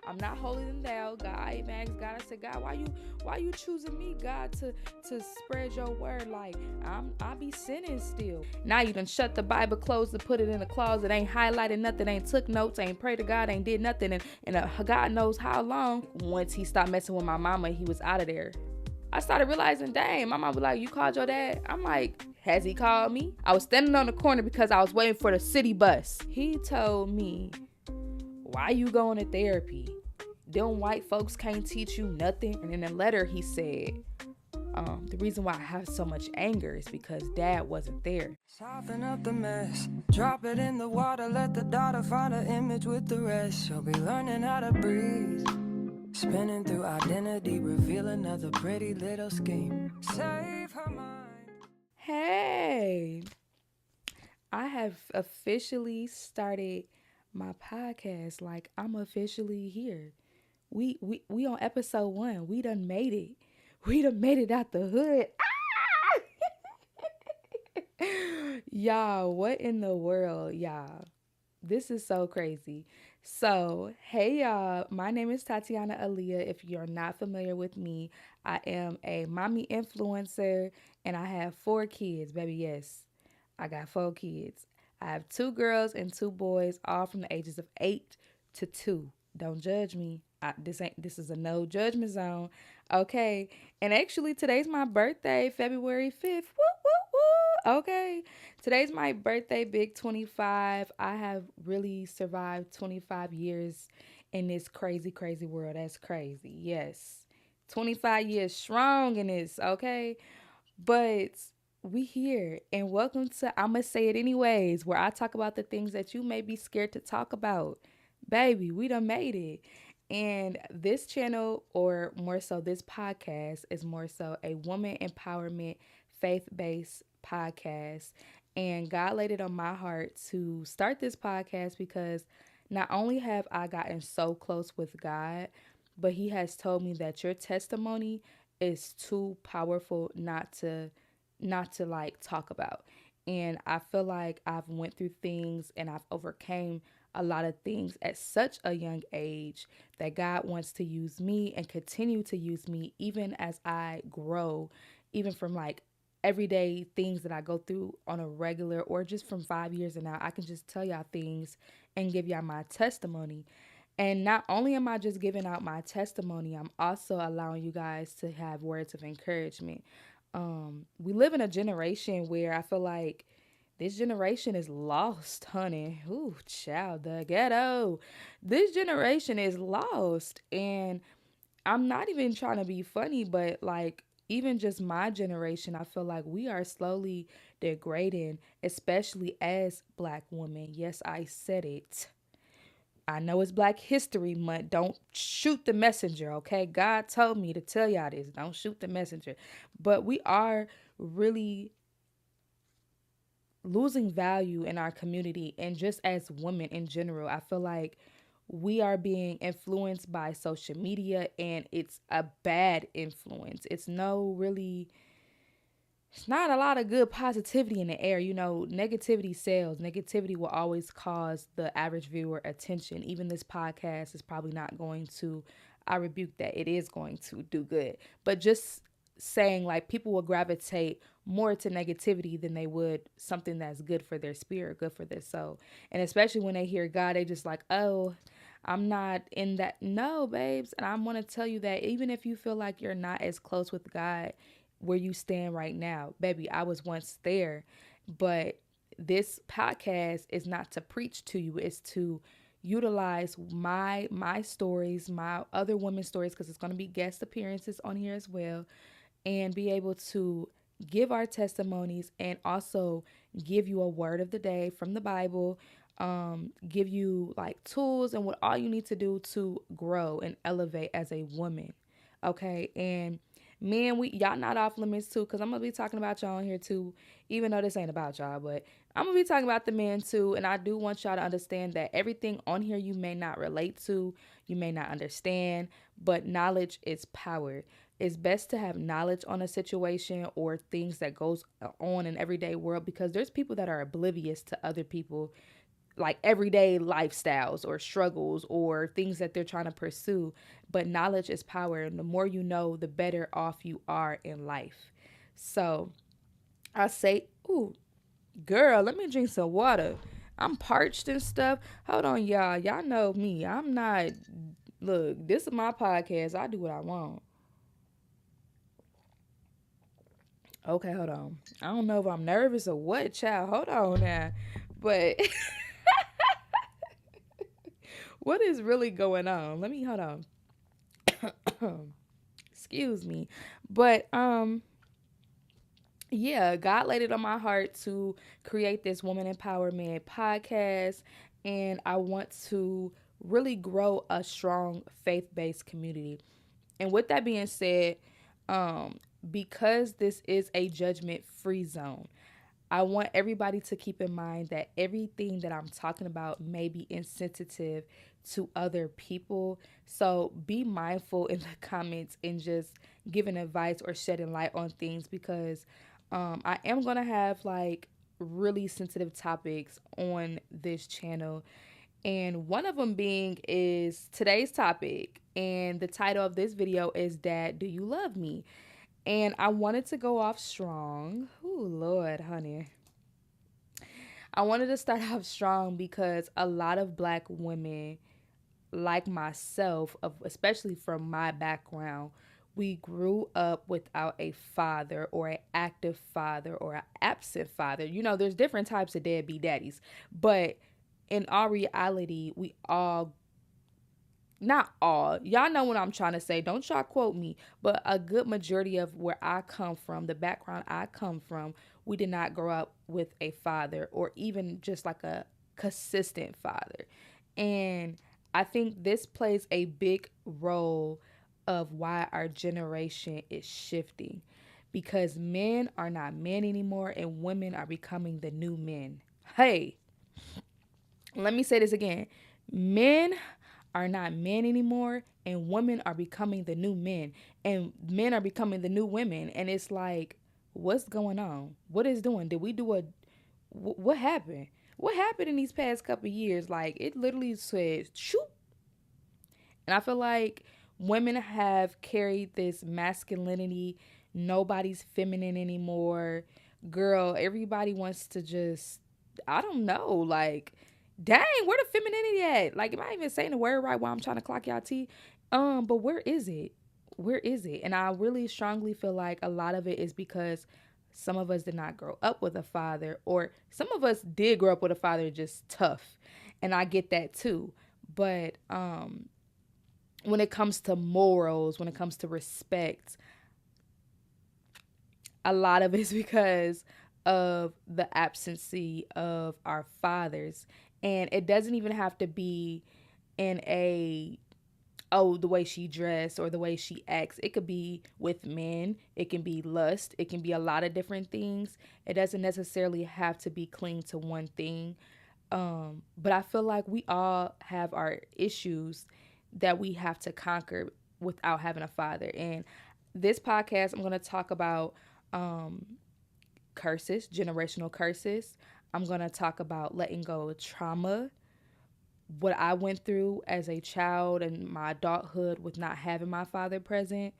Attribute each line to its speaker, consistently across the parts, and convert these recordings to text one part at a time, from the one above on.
Speaker 1: I'm not holier than thou. God, I even asked God, I said, God, why you choosing me, God, to spread your word? Like, I be sinning still. Now you done shut the Bible closed and put it in the closet, ain't highlighted nothing, ain't took notes, ain't prayed to God, ain't did nothing, and God knows how long. Once he stopped messing with my mama, he was out of there. I started realizing, dang, my mom was like, you called your dad? I'm like, has he called me? I was standing on the corner because I was waiting for the city bus. He told me, why you going to therapy? Them white folks can't teach you nothing. And in a letter he said, the reason why I have so much anger is because dad wasn't there.
Speaker 2: Soften up the mess, drop it in the water, let the daughter find an image with the rest. She'll be learning how to breathe, spinning through identity, reveal another pretty little scheme. Save her mind.
Speaker 1: Hey, I have officially started my podcast. Like, I'm officially here. We on episode 1. We done made it. We done made it out the hood. Y'all, what in the world, y'all? This is so crazy. So, hey y'all, my name is Tatyanna Aliyah. If you're not familiar with me, I am a mommy influencer and I have 4 kids, baby. Yes, I got 4 kids. I have 2 girls and 2 boys, all from the ages of 8 to 2. Don't judge me. This is a no judgment zone. Okay. And actually today's my birthday, February 5th. Woo woo woo. Okay. Today's my birthday, big 25. I have really survived 25 years in this crazy, crazy world. That's crazy. Yes. 25 years strong in this, okay? But we here, and welcome to I'ma Say It Anyways, where I talk about the things that you may be scared to talk about. Baby, we done made it. And this channel, or more so this podcast, is more so a woman empowerment, faith-based podcast. And God laid it on my heart to start this podcast because not only have I gotten so close with God, but he has told me that your testimony is too powerful not to like talk about. And I feel like I've went through things and I've overcame a lot of things at such a young age that God wants to use me and continue to use me even as I grow, even from like everyday things that I go through on a regular, or just from 5 years and now. I can just tell y'all things and give y'all my testimony. And not only am I just giving out my testimony, I'm also allowing you guys to have words of encouragement. We live in a generation where I feel like this generation is lost, honey. Ooh, child, the ghetto. This generation is lost. And I'm not even trying to be funny, but like, even just my generation, I feel like we are slowly degrading, especially as Black women. Yes, I said it. I know it's Black History Month. Don't shoot the messenger, okay? God told me to tell y'all this. Don't shoot the messenger. But we are really losing value in our community, and just as women in general. I feel like we are being influenced by social media, and it's a bad influence. It's not a lot of good positivity in the air. You know, negativity sells. Negativity will always cause the average viewer attention. Even this podcast is probably not going to, I rebuke that. It is going to do good. But just saying, like, people will gravitate more to negativity than they would something that's good for their spirit, good for their soul. And especially when they hear God, they just like, oh, I'm not in that. No, babes. And I want to tell you that even if you feel like you're not as close with God where you stand right now, baby, I was once there. But this podcast is not to preach to you, it's to utilize my stories, my other women's stories, because it's going to be guest appearances on here as well, and be able to give our testimonies and also give you a word of the day from the Bible, give you like tools and what all you need to do to grow and elevate as a woman. Okay. And men, y'all not off limits too, because I'm gonna be talking about y'all on here too, even though this ain't about y'all, but I'm gonna be talking about the men too. And I do want y'all to understand that everything on here you may not relate to, you may not understand, but knowledge is power. It's best to have knowledge on a situation or things that goes on in everyday world, because there's people that are oblivious to other people like everyday lifestyles or struggles or things that they're trying to pursue. But knowledge is power, and the more you know, the better off you are in life. So I say, ooh, girl, let me drink some water. I'm parched and stuff. Hold on, y'all. Y'all know me. I'm not. Look, this is my podcast. I do what I want. Okay, hold on. I don't know if I'm nervous or what, child. Hold on now. But what is really going on? Let me hold on. Excuse me. But yeah, God laid it on my heart to create this woman empowerment podcast, and I want to really grow a strong faith-based community. And with that being said, um, because this is a judgment-free zone, I want everybody to keep in mind that everything that I'm talking about may be insensitive to other people. So be mindful in the comments and just giving advice or shedding light on things, because I am going to have like really sensitive topics on this channel. And one of them being is today's topic. And the title of this video is Dad, Do You Love Me? And I wanted to go off strong. Oh, Lord, honey. I wanted to start off strong because a lot of black women, like myself, especially from my background, we grew up without a father or an active father or an absent father. You know, there's different types of deadbeat daddies, but in all reality, we all, not all, y'all know what I'm trying to say, don't y'all quote me, but a good majority of where I come from, the background I come from, we did not grow up with a father or even just like a consistent father. And I think this plays a big role of why our generation is shifting, because men are not men anymore and women are becoming the new men. Hey, let me say this again. Men are not men anymore and women are becoming the new men, and men are becoming the new women, and it's like, what's going on? What is doing? Did we do a what happened? What happened in these past couple of years? Like, it literally says shoot. And I feel like women have carried this masculinity. Nobody's feminine anymore. Girl, everybody wants to just, I don't know, like, dang, where the femininity at? Like, am I even saying the word right while I'm trying to clock y'all tea? But where is it? Where is it? And I really strongly feel like a lot of it is because some of us did not grow up with a father, or some of us did grow up with a father, just tough. And I get that too. But when it comes to morals, when it comes to respect, a lot of it is because of the absence of our fathers. And it doesn't even have to be in a, oh, the way she dressed or the way she acts. It could be with men, it can be lust, it can be a lot of different things. It doesn't necessarily have to be cling to one thing. But I feel like we all have our issues that we have to conquer without having a father. And this podcast, I'm going to talk about um, curses, generational curses. I'm going to talk about letting go of trauma, what I went through as a child and my adulthood with not having my father present,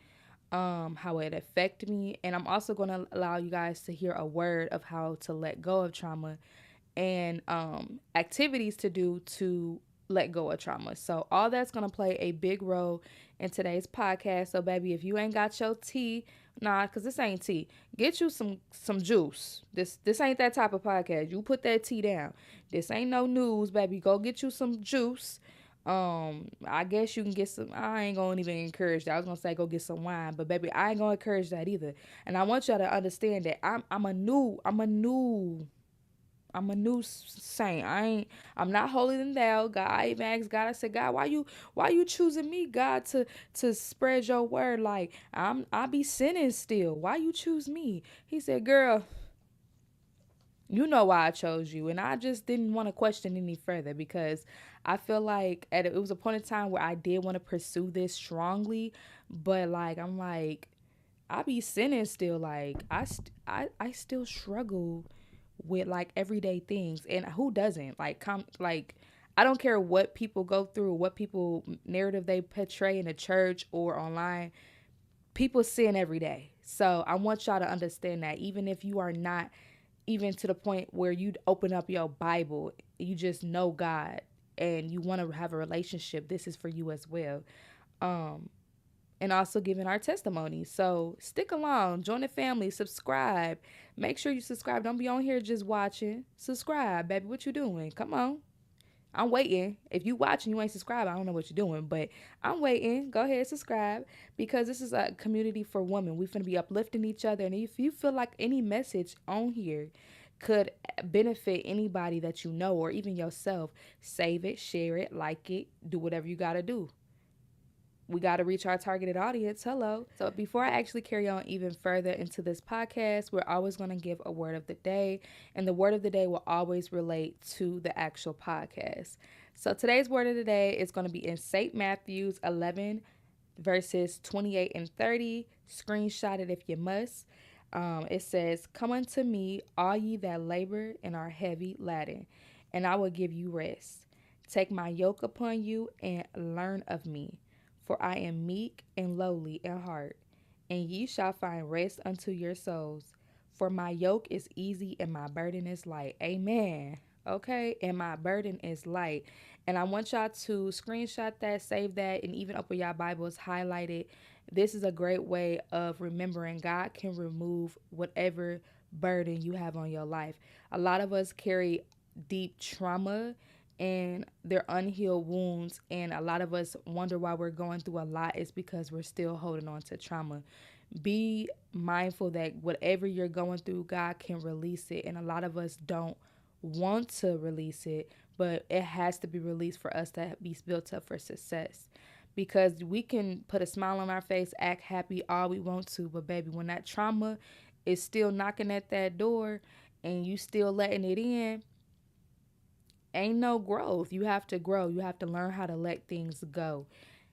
Speaker 1: how it affected me. And I'm also going to allow you guys to hear a word of how to let go of trauma and activities to do to let go of trauma. So all that's gonna play a big role in today's podcast. So baby, if you ain't got your tea, nah, cause this ain't tea. Get you some juice. This ain't that type of podcast. You put that tea down. This ain't no news, baby. Go get you some juice. I guess you can get some. I ain't gonna even encourage that. I was gonna say go get some wine, but baby, I ain't gonna encourage that either. And I want y'all to understand that I'm a new saint. I'm not holier than thou. God, I even asked God, I said, God, why you choosing me, God, to spread your word? Like, I be sinning still. Why you choose me? He said, girl, you know why I chose you. And I just didn't want to question any further, because I feel like it was a point in time where I did want to pursue this strongly, but like, I'm like, I be sinning still. Like, I still struggle with like everyday things. And who doesn't? Like I don't care what people go through, what people narrative they portray in the church or online. People sin every day. So I want y'all to understand that even if you are not even to the point where you open up your Bible, you just know God and you want to have a relationship, this is for you as well. Um, and also giving our testimony. So stick along, join the family, subscribe. Make sure you subscribe. Don't be on here just watching. Subscribe, baby. What you doing? Come on. I'm waiting. If you watching, you ain't subscribed, I don't know what you're doing, but I'm waiting. Go ahead, subscribe because this is a community for women. We finna be uplifting each other, and if you feel like any message on here could benefit anybody that you know or even yourself, save it, share it, like it, do whatever you gotta do. We got to reach our targeted audience. Hello. So, before I actually carry on even further into this podcast, we're always going to give a word of the day, and the word of the day will always relate to the actual podcast. So, today's word of the day is going to be in St. Matthew's 11, verses 28 and 30. Screenshot it if you must. It says, "Come unto me, all ye that labor and are heavy laden, and I will give you rest. Take my yoke upon you and learn of me, for I am meek and lowly in heart, and ye shall find rest unto your souls. For my yoke is easy and my burden is light." Amen. Okay, and my burden is light. And I want y'all to screenshot that, save that, and even open y'all Bibles, highlight it. This is a great way of remembering God can remove whatever burden you have on your life. A lot of us carry deep trauma and their unhealed wounds, and a lot of us wonder why we're going through a lot is because we're still holding on to trauma. Be mindful that whatever you're going through, God can release it, and a lot of us don't want to release it, but it has to be released for us to be built up for success. Because we can put a smile on our face, act happy all we want to, but baby, when that trauma is still knocking at that door and you still letting it in, ain't no growth. You have to grow. You have to learn how to let things go.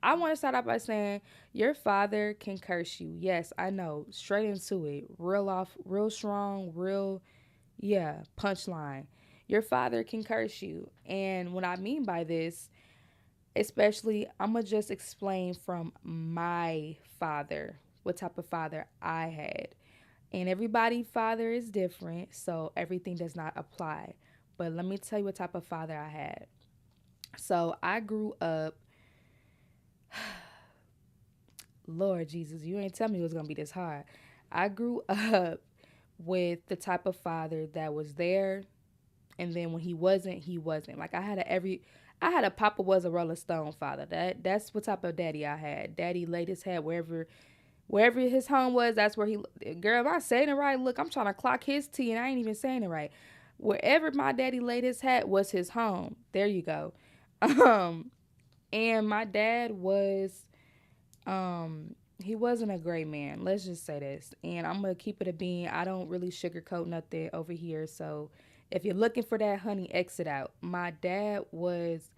Speaker 1: I want to start off by saying your father can curse you. Yes, I know. Straight into it. Real off, real strong, real, yeah, punchline. Your father can curse you. And what I mean by this, especially, I'm going to just explain from my father, what type of father I had. And everybody's father is different, so everything does not apply. But let me tell you what type of father I had. So I grew up, Lord Jesus, you ain't tell me it was gonna be this hard. I grew up with the type of father that was there, and then when he wasn't, he wasn't. Like I had a Papa was a Rolling Stone father. That's what type of daddy I had. Daddy laid his head wherever his home was. That's where he. Girl, am I saying it right? Look, I'm trying to clock his T, and I ain't even saying it right. Wherever my daddy laid his hat was his home. There you go. Um, and my dad was he wasn't a great man. Let's just say this. And I'm gonna keep it a bean. I don't really sugarcoat nothing over here. So if you're looking for that, honey, exit out. My dad was,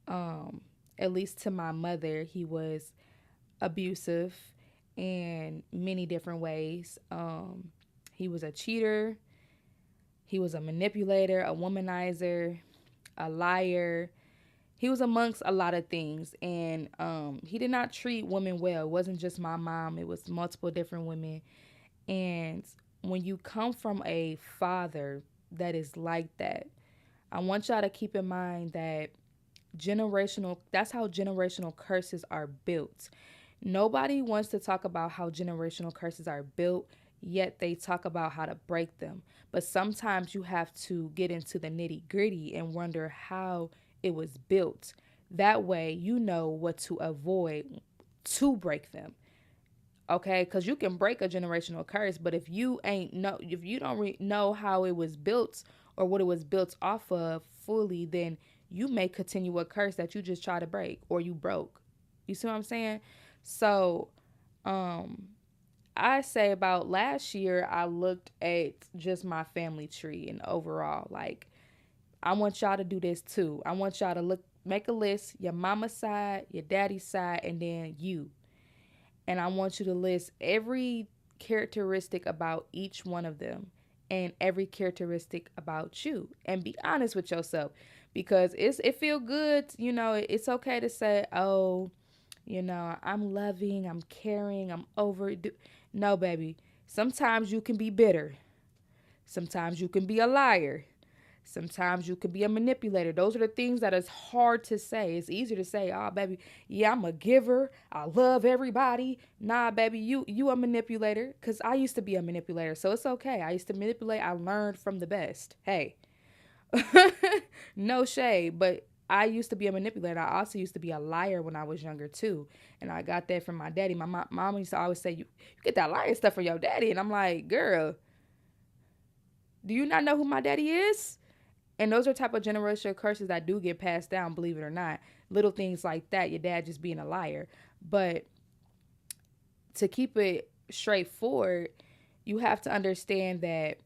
Speaker 1: um, at least to my mother, he was abusive in many different ways. He was a cheater. He was a manipulator, a womanizer, a liar. He was amongst a lot of things, and he did not treat women well. It wasn't just my mom; it was multiple different women. And when you come from a father that is like that, I want y'all to keep in mind that generational that's how generational curses are built. Nobody wants to talk about how generational curses are built, yet they talk about how to break them. But sometimes you have to get into the nitty-gritty and wonder how it was built. That way you know what to avoid to break them. Okay, because you can break a generational curse, but if you don't know how it was built or what it was built off of fully, then you may continue a curse that you just try to break or you broke. You see what I'm saying? So, um, I say about last year, I looked at just my family tree and overall, like, I want y'all to do this too. I want y'all to make a list, your mama's side, your daddy's side, and then you. And I want you to list every characteristic about each one of them and every characteristic about you, and be honest with yourself, because it feel good, it's okay to say, oh, I'm loving, I'm caring, I'm over. No, baby. Sometimes you can be bitter. Sometimes you can be a liar. Sometimes you can be a manipulator. Those are the things that is hard to say. It's easier to say, "Oh, baby, yeah, I'm a giver. I love everybody." Nah, baby, you a manipulator. Cause I used to be a manipulator, so it's okay. I used to manipulate. I learned from the best. Hey, no shade, but I used to be a manipulator. I also used to be a liar when I was younger too, and I got that from my daddy. My mom used to always say, "You get that lying stuff from your daddy," and I'm like, "Girl, do you not know who my daddy is?" And those are type of generational curses that do get passed down, believe it or not. Little things like that, your dad just being a liar. But to keep it straightforward, you have to understand that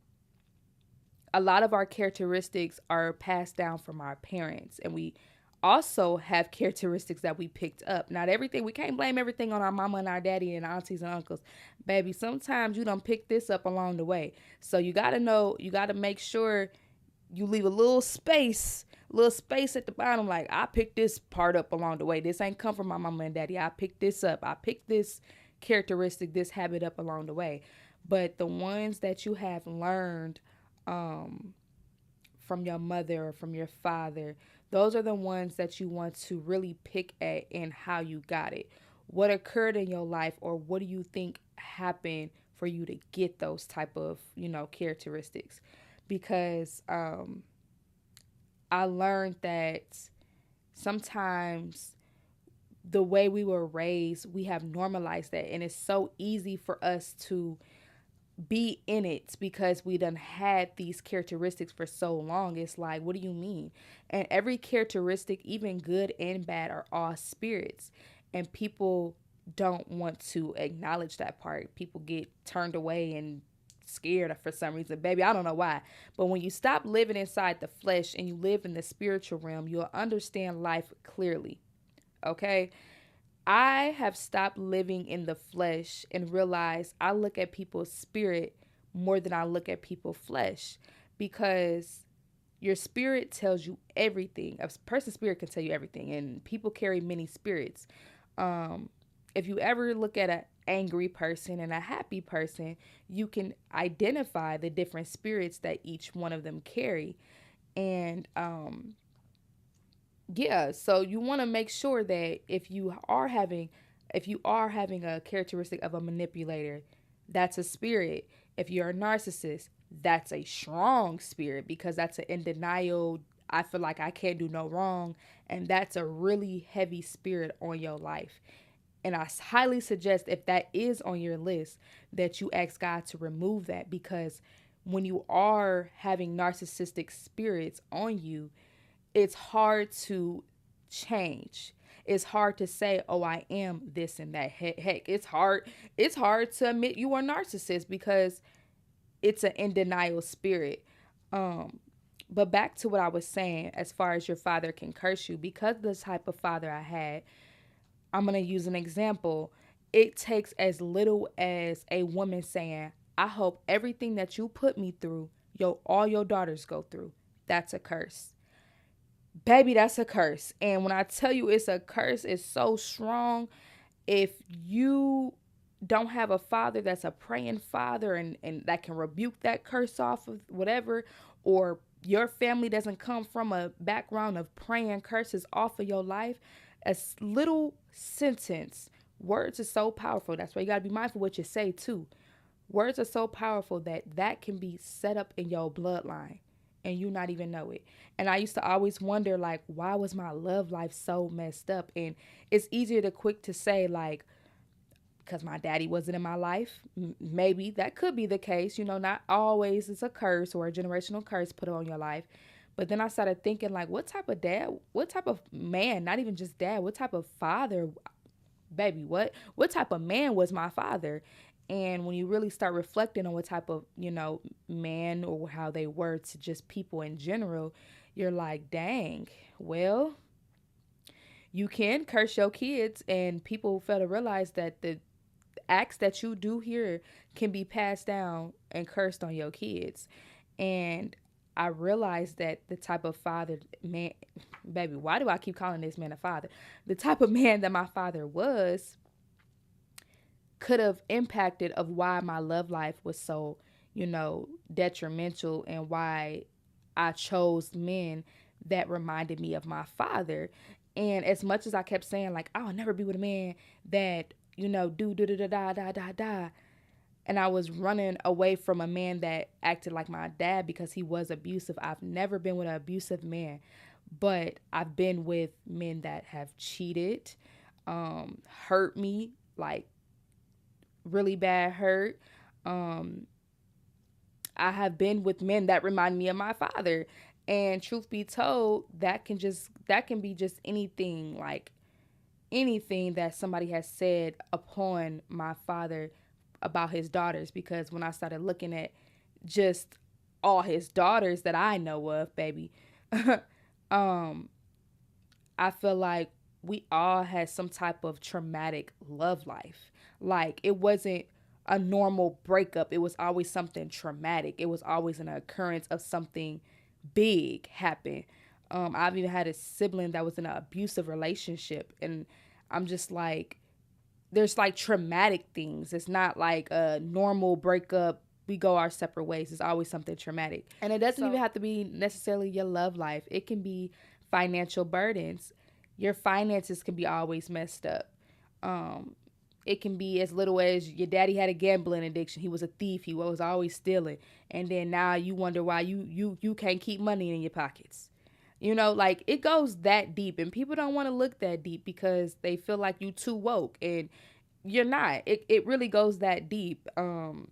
Speaker 1: a lot of our characteristics are passed down from our parents, and we also have characteristics that we picked up. Not everything, we can't blame everything on our mama and our daddy and aunties and uncles. Baby, sometimes you don't pick this up along the way. So you got to know, you got to make sure you leave a little space at the bottom. Like, I picked this part up along the way. This ain't come from my mama and daddy. I picked this up. I picked this characteristic, this habit up along the way. But the ones that you have learned um, from your mother or from your father, those are the ones that you want to really pick at and how you got it. What occurred in your life, or what do you think happened for you to get those type of, characteristics? Because I learned that sometimes the way we were raised, we have normalized that, and it's so easy for us to be in it because we done had these characteristics for so long. It's like, what do you mean? And every characteristic, even good and bad, are all spirits, and people don't want to acknowledge that part. People get turned away and scared for some reason. Baby, I don't know why, but when you stop living inside the flesh and you live in the spiritual realm, you'll understand life clearly. Okay, I have stopped living in the flesh and realized I look at people's spirit more than I look at people's flesh, because your spirit tells you everything. A person's spirit can tell you everything, and people carry many spirits. Um, if you ever look at an angry person and a happy person, you can identify the different spirits that each one of them carry. And yeah, so you want to make sure that if you are having a characteristic of a manipulator, that's a spirit. If you're a narcissist, that's a strong spirit, because that's an in denial, I feel like I can't do no wrong, and that's a really heavy spirit on your life. And I highly suggest, if that is on your list, that you ask God to remove that, because when you are having narcissistic spirits on you, it's hard to change. It's hard to say, "Oh, I am this and that." Heck, it's hard. It's hard to admit you are a narcissist because it's an in denial spirit. Um, but back to what I was saying, as far as your father can curse you, because of the type of father I had, I'm gonna use an example. It takes as little as a woman saying, "I hope everything that you put me through, all your daughters go through." That's a curse. Baby, that's a curse. And when I tell you it's a curse, it's so strong. If you don't have a father that's a praying father, and that can rebuke that curse off of whatever, or your family doesn't come from a background of praying curses off of your life, a little sentence, words are so powerful. That's why you got to be mindful what you say too. Words are so powerful that that can be set up in your bloodline and you not even know it. And I used to always wonder, like, why was my love life so messed up? And it's easier to quick to say, like, because my daddy wasn't in my life. Maybe that could be the case. Not always it's a curse or a generational curse put on your life. But then I started thinking, like, what type of dad, what type of man, not even just dad, what type of father, baby, what type of man was my father? And when you really start reflecting on what type of, man, or how they were to just people in general, you're like, dang, well, you can curse your kids, and people fail to realize that the acts that you do here can be passed down and cursed on your kids. And I realized that the type of father, man, baby, why do I keep calling this man a father? The type of man that my father was could have impacted of why my love life was so, detrimental, and why I chose men that reminded me of my father. And as much as I kept saying, like, I'll never be with a man that, do da da da da da da da, and I was running away from a man that acted like my dad because he was abusive. I've never been with an abusive man, but I've been with men that have cheated, hurt me, like really bad hurt. Um, I have been with men that remind me of my father. And truth be told, that can be just anything, like anything that somebody has said upon my father about his daughters. Because when I started looking at just all his daughters that I know of, baby, um, I feel like we all had some type of traumatic love life. Like it wasn't a normal breakup. It was always something traumatic. It was always an occurrence of something big happen. I've even had a sibling that was in an abusive relationship, and I'm just like, there's like traumatic things. It's not like a normal breakup. We go our separate ways. It's always something traumatic, and it doesn't even have to be necessarily your love life. It can be financial burdens. Your finances can be always messed up. Um, it can be as little as your daddy had a gambling addiction. He was a thief. He was always stealing, and then now you wonder why you can't keep money in your pockets. Like it goes that deep, and people don't want to look that deep because they feel like you too woke, and you're not. It really goes that deep. And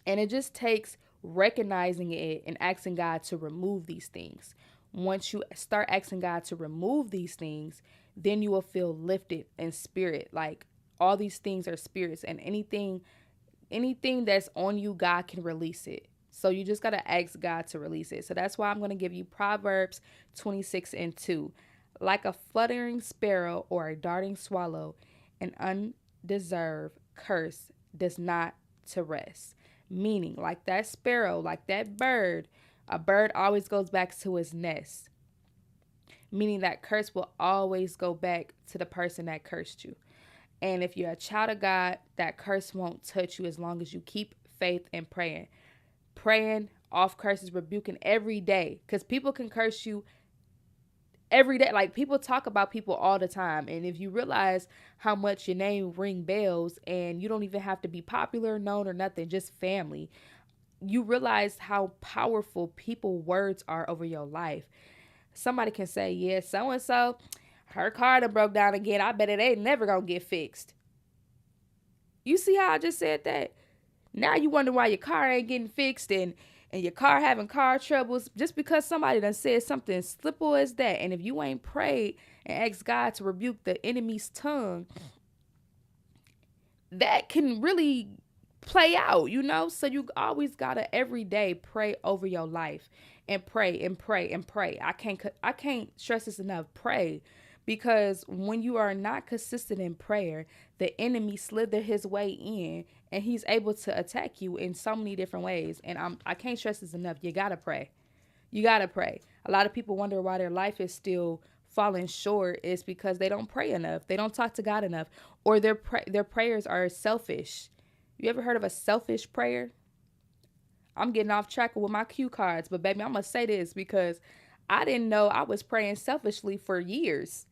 Speaker 1: it just takes recognizing it and asking God to remove these things. Once you start asking God to remove these things, then you will feel lifted in spirit. Like all these things are spirits, and anything that's on you, God can release it. So you just got to ask God to release it. So that's why I'm going to give you Proverbs 26:2. Like a fluttering sparrow or a darting swallow, an undeserved curse does not to rest. Meaning, like that sparrow, like that bird, a bird always goes back to his nest. Meaning that curse will always go back to the person that cursed you. And if you're a child of God, that curse won't touch you as long as you keep faith and praying. Praying off curses, rebuking every day. Because people can curse you every day. Like people talk about people all the time. And if you realize how much your name ring bells and you don't even have to be popular, known, or nothing, just family, you realize how powerful people words are over your life. Somebody can say, yeah, so and so, her car done broke down again. I bet it ain't never gonna get fixed. You see how I just said that? Now you wonder why your car ain't getting fixed, and your car having car troubles just because somebody done said something simple as that. And if you ain't prayed and asked God to rebuke the enemy's tongue, that can really play out, So you always gotta every day pray over your life and pray and pray and pray. I can't stress this enough. Pray. Because when you are not consistent in prayer, the enemy slither his way in, and he's able to attack you in so many different ways. And I can't stress this enough. You gotta pray. You gotta pray. A lot of people wonder why their life is still falling short. Is because they don't pray enough. They don't talk to God enough, or their prayers are selfish. You ever heard of a selfish prayer? I'm getting off track with my cue cards, but baby, I'm gonna say this because I didn't know I was praying selfishly for years.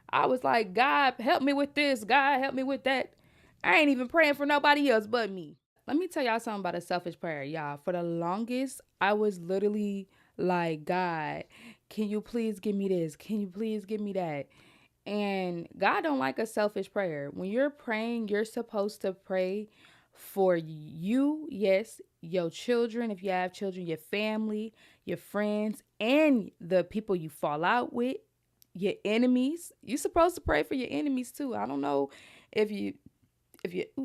Speaker 1: I was like, God, help me with this. God, help me with that. I ain't even praying for nobody else but me. Let me tell y'all something about a selfish prayer, y'all. For the longest, I was literally like, God, can you please give me this? Can you please give me that? And God don't like a selfish prayer. When you're praying, you're supposed to pray for you, yes, your children, if you have children, your family, your friends, and the people you fall out with, your enemies. You're supposed to pray for your enemies too. I don't know if you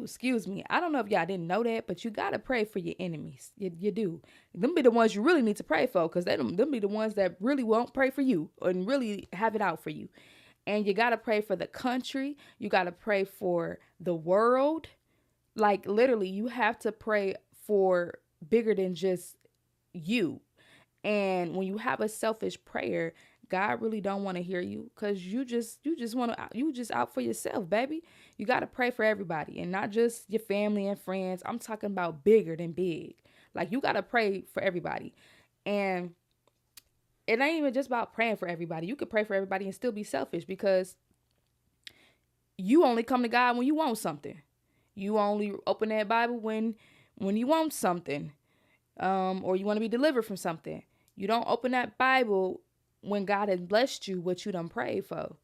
Speaker 1: excuse me. I don't know if y'all didn't know that, but you gotta pray for your enemies. You do. Them be the ones you really need to pray for, because them be the ones that really won't pray for you and really have it out for you. And you gotta pray for the country. You gotta pray for the world. Like literally, you have to pray for bigger than just you. And when you have a selfish prayer, God really don't want to hear you, because you just want to, you just out for yourself, baby. You got to pray for everybody, and not just your family and friends. I'm talking about bigger than big. Like, you got to pray for everybody. And it ain't even just about praying for everybody. You could pray for everybody and still be selfish, because you only come to God when you want something. You only open that Bible when you want something, or you want to be delivered from something. You don't open that Bible when God has blessed you what you done prayed for.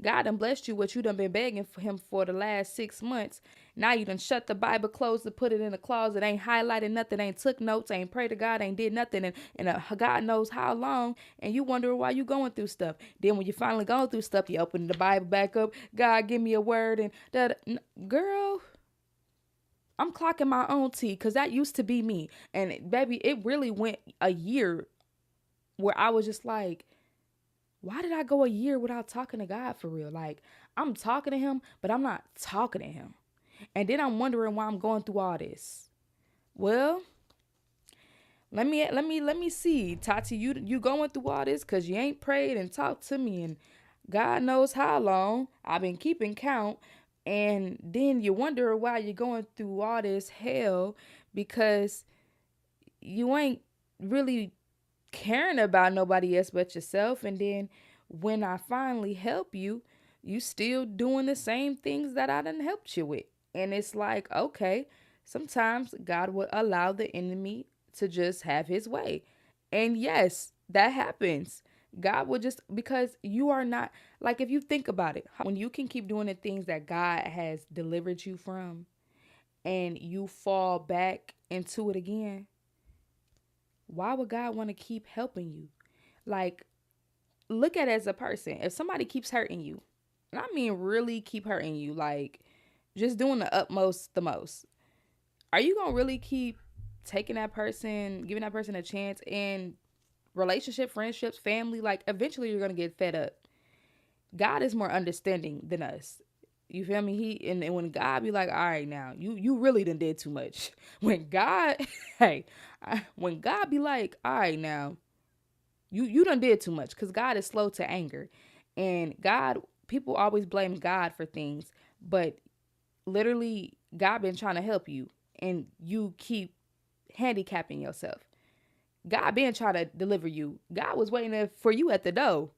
Speaker 1: God done blessed you what you done been begging for him for the last 6 months. Now you done shut the Bible, closed it, put it in the closet, ain't highlighted nothing, ain't took notes, ain't prayed to God, ain't did nothing, and God knows how long, and you wonder why you going through stuff. Then when you finally going through stuff, you open the Bible back up, God give me a word, and that, girl, I'm clocking my own tea, because that used to be me. And baby, it really went a year where I was just like, why did I go a year without talking to God for real? Like, I'm talking to him, but I'm not talking to him. And then I'm wondering why I'm going through all this. Well, let me see. Tati, you going through all this because you ain't prayed and talked to me, and God knows how long. I've been keeping count. And then you wonder why you're going through all this hell, because you ain't really caring about nobody else but yourself. And then when I finally help you, you still doing the same things that I done helped you with. And it's like, okay, sometimes God will allow the enemy to just have his way. And yes, that happens. God will just, because you are not, like, if you think about it, when you can keep doing the things that God has delivered you from, and you fall back into it again, why would God want to keep helping you? Like, look at it as a person. If somebody keeps hurting you, and I mean really keep hurting you, like just doing the utmost, the most, are you going to really keep taking that person, giving that person a chance in relationship, friendships, family? Like, eventually you're going to get fed up. God is more understanding than us. You feel me? And when God be like, all right, now you really done did too much. When God, hey, when God be like, all right, now you done did too much, because God is slow to anger. And God, people always blame God for things, but literally God been trying to help you, and you keep handicapping yourself. God been trying to deliver you. God was waiting for you at the door.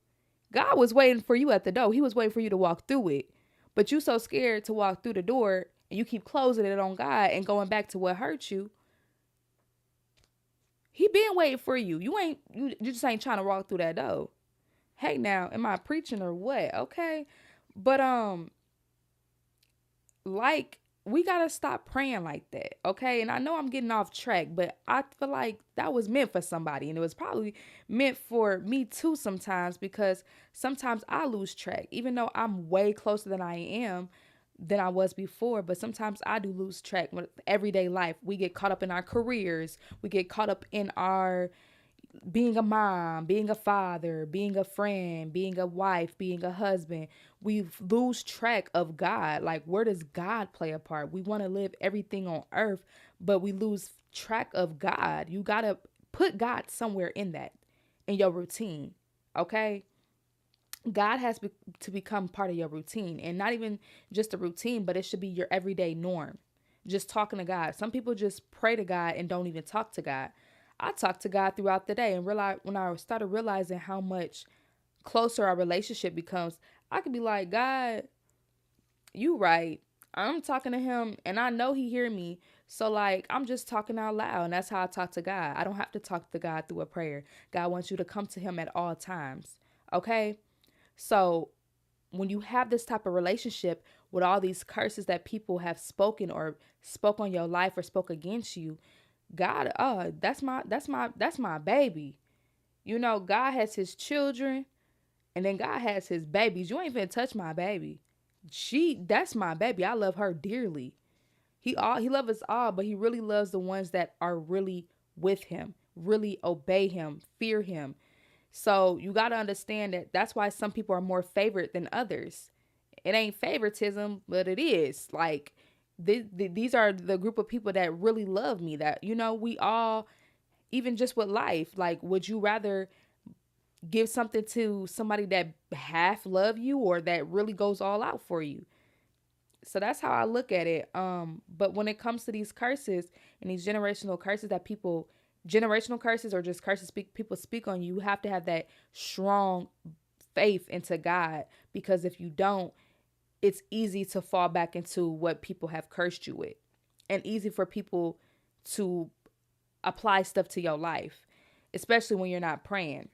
Speaker 1: God was waiting for you at the door. He was waiting for you to walk through it. But you so scared to walk through the door, and you keep closing it on God and going back to what hurt you. He been waiting for you. You just ain't trying to walk through that door. Hey, now, am I preaching or what? Okay. But like, we gotta stop praying like that, okay? And I know I'm getting off track, but I feel like that was meant for somebody, and it was probably meant for me too sometimes, because sometimes I lose track, even though I'm way closer than I was before. But sometimes I do lose track with everyday life. We get caught up in our careers, we get caught up in our being a mom, being a father, being a friend, being a wife, being a husband. We lose track of God. Like, where does God play a part? We want to live everything on earth, but we lose track of God. You got to put God somewhere in that, in your routine, okay? God has to become part of your routine, and not even just a routine, but it should be your everyday norm. Just talking to God. Some people just pray to God and don't even talk to God. I talk to God throughout the day, and realize, when I started realizing how much closer our relationship becomes, I could be like, God, you right. I'm talking to him, and I know he hear me. So, like, I'm just talking out loud, and that's how I talk to God. I don't have to talk to God through a prayer. God wants you to come to him at all times. Okay? So, when you have this type of relationship with all these curses that people have spoken, or spoke on your life, or spoke against you, God, that's my baby. You know, God has his children, and then God has his babies. You ain't finna touch my baby. That's my baby. I love her dearly. He loves us all, but he really loves the ones that are really with him, really obey him, fear him. So you got to understand that that's why some people are more favored than others. It ain't favoritism, but it is. Like, these are the group of people that really love me, that, we all even just with life. Like, would you rather give something to somebody that half love you or that really goes all out for you? So that's how I look at it. But when it comes to these curses and these generational curses that people, generational curses or just curses people speak on you, you have to have that strong faith into God, because if you don't, it's easy to fall back into what people have cursed you with, and easy for people to apply stuff to your life, especially when you're not praying.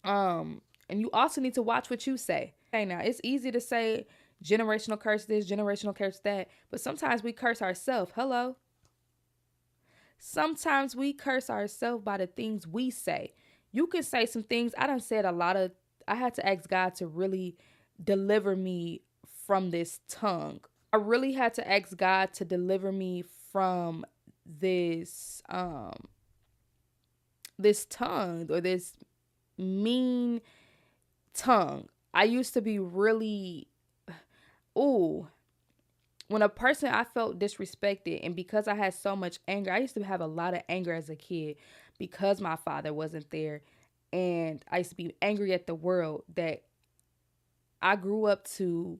Speaker 1: And you also need to watch what you say. Hey, now it's easy to say generational curse this, generational curse that, but sometimes we curse ourselves. Hello. Sometimes we curse ourselves by the things we say. You can say some things. I done said a lot of, I had to ask God to really deliver me from this tongue. I really had to ask God to deliver me from this this tongue, or this mean tongue. I used to be really, ooh, when a person, I felt disrespected, and because I had so much anger, I used to have a lot of anger as a kid because my father wasn't there, and I used to be angry at the world that I grew up to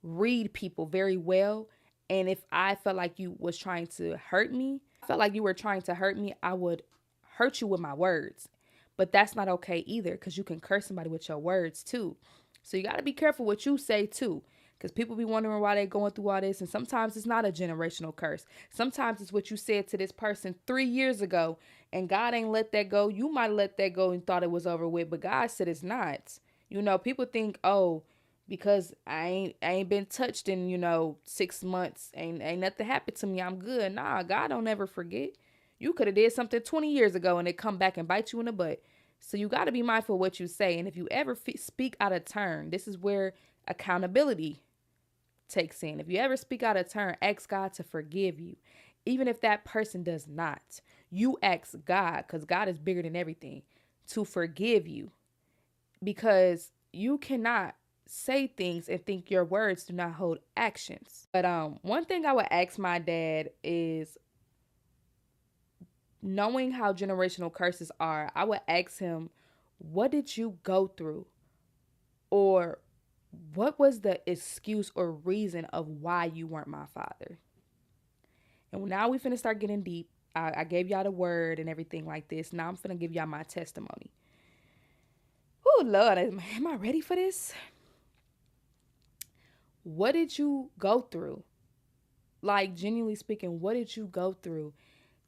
Speaker 1: read people very well. And if I felt like you was trying to hurt me, I felt like you were trying to hurt me, I would hurt you with my words. But that's not okay either, because you can curse somebody with your words too. So you got to be careful what you say too, because people be wondering why they're going through all this. And sometimes it's not a generational curse. Sometimes it's what you said to this person 3 years ago, and God ain't let that go. You might let that go and thought it was over with, but God said it's not. You know, people think, oh, because I ain't been touched in 6 months, ain't nothing happened to me, I'm good. Nah, God don't ever forget. You could have did something 20 years ago and it come back and bite you in the butt. So you got to be mindful of what you say. And if you ever speak out of turn, this is where accountability takes in. If you ever speak out of turn, ask God to forgive you. Even if that person does not, you ask God, because God is bigger than everything, to forgive you. Because you cannot say things and think your words do not hold actions. But one thing I would ask my dad is, knowing how generational curses are, I would ask him, what did you go through? Or what was the excuse or reason of why you weren't my father? And now we finna start getting deep. I gave y'all the word and everything like this. Now I'm finna give y'all my testimony. Oh, Lord, am I ready for this? What did you go through? Like, genuinely speaking, what did you go through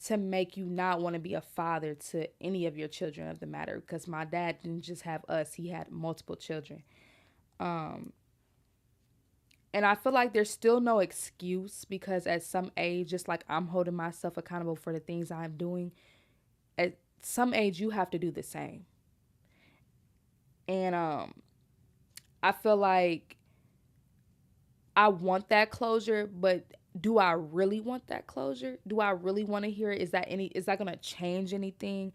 Speaker 1: to make you not want to be a father to any of your children of the matter? Because my dad didn't just have us, he had multiple children. And I feel like there's still no excuse, because at some age, just like I'm holding myself accountable for the things I'm doing, at some age you have to do the same. And I feel like I want that closure, but do I really want that closure? Do I really want to hear it? Is that going to change anything?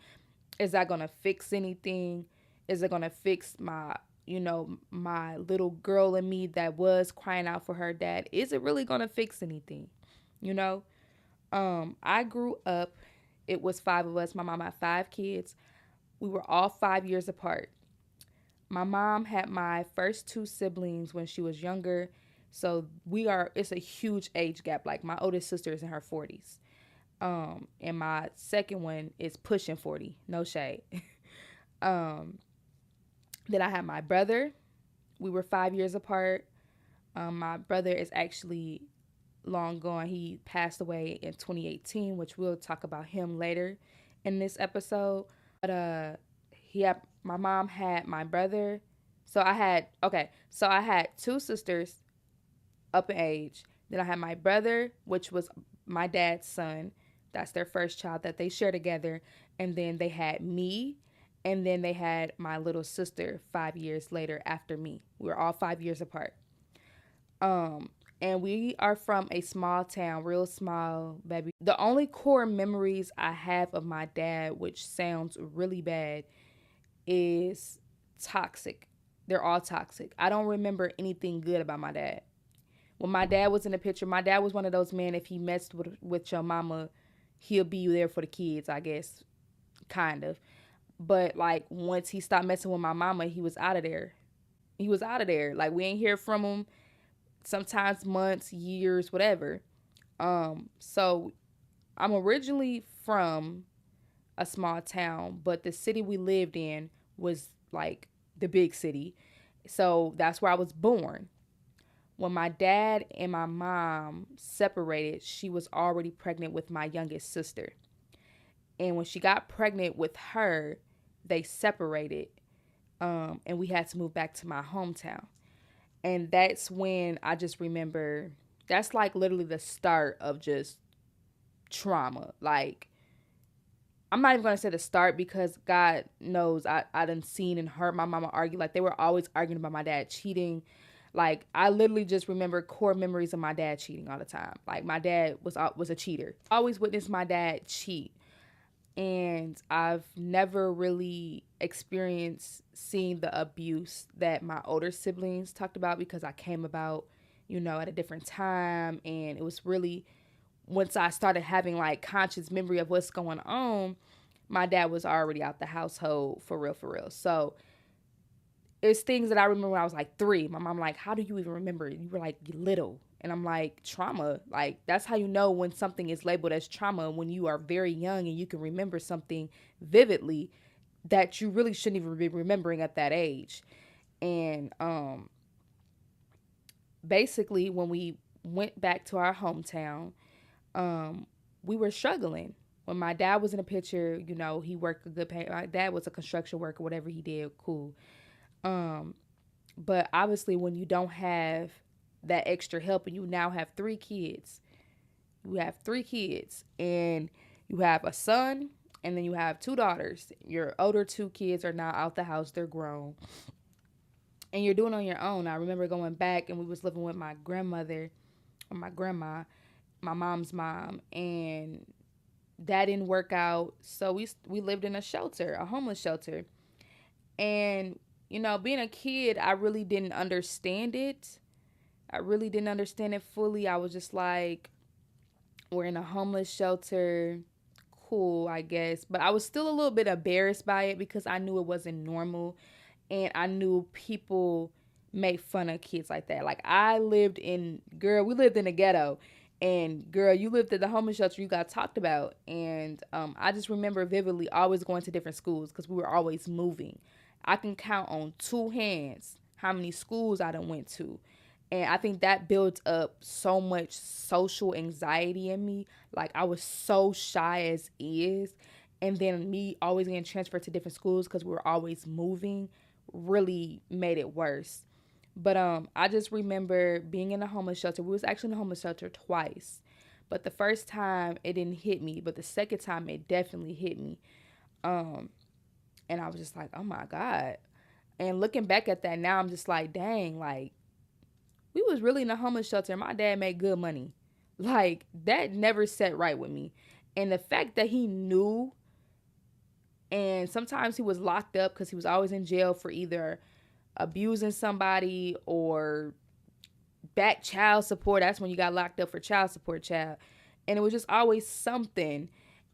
Speaker 1: Is that going to fix anything? Is it going to fix my little girl in me that was crying out for her dad? Is it really going to fix anything? You know? I grew up, it was 5 of us. My mom had 5 kids. We were all 5 years apart. My mom had my first 2 siblings when she was younger. So it's a huge age gap. Like, my oldest sister is in her 40s. And my second one is pushing 40. No shade. Then I had my brother. We were 5 years apart. My brother is actually long gone. He passed away in 2018, which we'll talk about him later in this episode. But my mom had my brother. So I had 2 sisters up in age. Then I had my brother, which was my dad's son. That's their first child that they share together. And then they had me. And then they had my little sister 5 years later after me. We were all 5 years apart. And we are from a small town, real small, baby. The only core memories I have of my dad, which sounds really bad, is toxic. They're all toxic. I don't remember anything good about my dad. When my dad was in the picture, my dad was one of those men, if he messed with your mama, he'll be there for the kids, I guess. kind of. But like once he stopped messing with my mama, he was out of there. He was out of there. Like we ain't hear from him. Sometimes months, years, whatever. So I'm originally from a small town, but the city we lived in was like the big city. So that's where I was born. When my dad and my mom separated, she was already pregnant with my youngest sister. And when she got pregnant with her, they separated, and we had to move back to my hometown. And that's when I just remember that's like literally the start of just trauma. Like, I'm not even gonna say the start because God knows I done seen and heard my mama argue. Like they were always arguing about my dad cheating. Like I literally just remember core memories of my dad cheating all the time. Like my dad was a cheater. I always witnessed my dad cheat, and I've never really experienced seeing the abuse that my older siblings talked about because I came about, at a different time, and it was really once I started having like conscious memory of what's going on, my dad was already out the household for real, for real. So it's things that I remember when I was like 3. My mom like, how do you even remember it? You were like little. And I'm like, trauma. Like that's how you know when something is labeled as trauma, when you are very young and you can remember something vividly that you really shouldn't even be remembering at that age. And basically when we went back to our hometown, we were struggling. When my dad was in a picture, he worked a good pay. My dad was a construction worker, whatever he did, cool. Um, but obviously, when you don't have that extra help, and you now have 3 kids, and you have a son, and then you have 2 daughters. Your older 2 kids are now out the house; they're grown, and you're doing it on your own. I remember going back, and we was living with my grandmother, or my grandma, my mom's mom, and that didn't work out. So we lived in a shelter, a homeless shelter. And being a kid, I really didn't understand it. I really didn't understand it fully. I was just like, we're in a homeless shelter. Cool, I guess. But I was still a little bit embarrassed by it because I knew it wasn't normal. And I knew people make fun of kids like that. Like we lived in a ghetto. And girl, you lived at the homeless shelter, you got talked about. And I just remember vividly always going to different schools because we were always moving. I can count on 2 hands how many schools I done went to. And I think that built up so much social anxiety in me. Like I was so shy as is. And then me always getting transferred to different schools because we were always moving really made it worse. But I just remember being in a homeless shelter. We was actually in a homeless shelter twice. But the first time it didn't hit me, but the second time it definitely hit me. Um and I was just like, "Oh my God." And looking back at that now, I'm just like, "Dang, like we was really in a homeless shelter and my dad made good money." Like that never set right with me. And the fact that he knew, and sometimes he was locked up cuz he was always in jail for either abusing somebody or back child support. That's when you got locked up for child support, child. And it was just always something.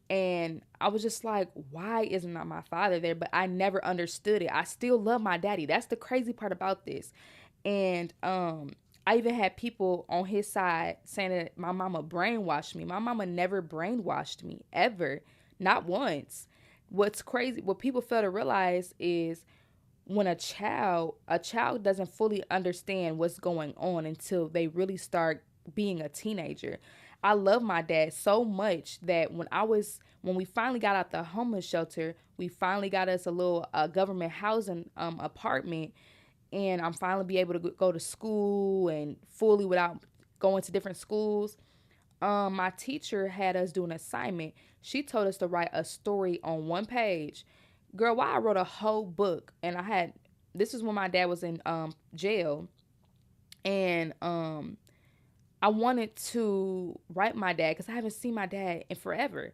Speaker 1: And I was just like, why isn't my father there? But I never understood it. I still love my daddy. That's the crazy part about this. And I even had people on his side saying that my mama brainwashed me. My mama never brainwashed me, ever. Not once. What's crazy, what people fail to realize is when a child doesn't fully understand what's going on until they really start being a teenager. I love my dad so much that when we finally got out the homeless shelter, we finally got us a little government housing apartment, and I'm finally be able to go to school and fully without going to different schools. My teacher had us do an assignment. She told us to write a story on 1 page. Girl, why I wrote a whole book, and this is when my dad was in jail, and I wanted to write my dad because I haven't seen my dad in forever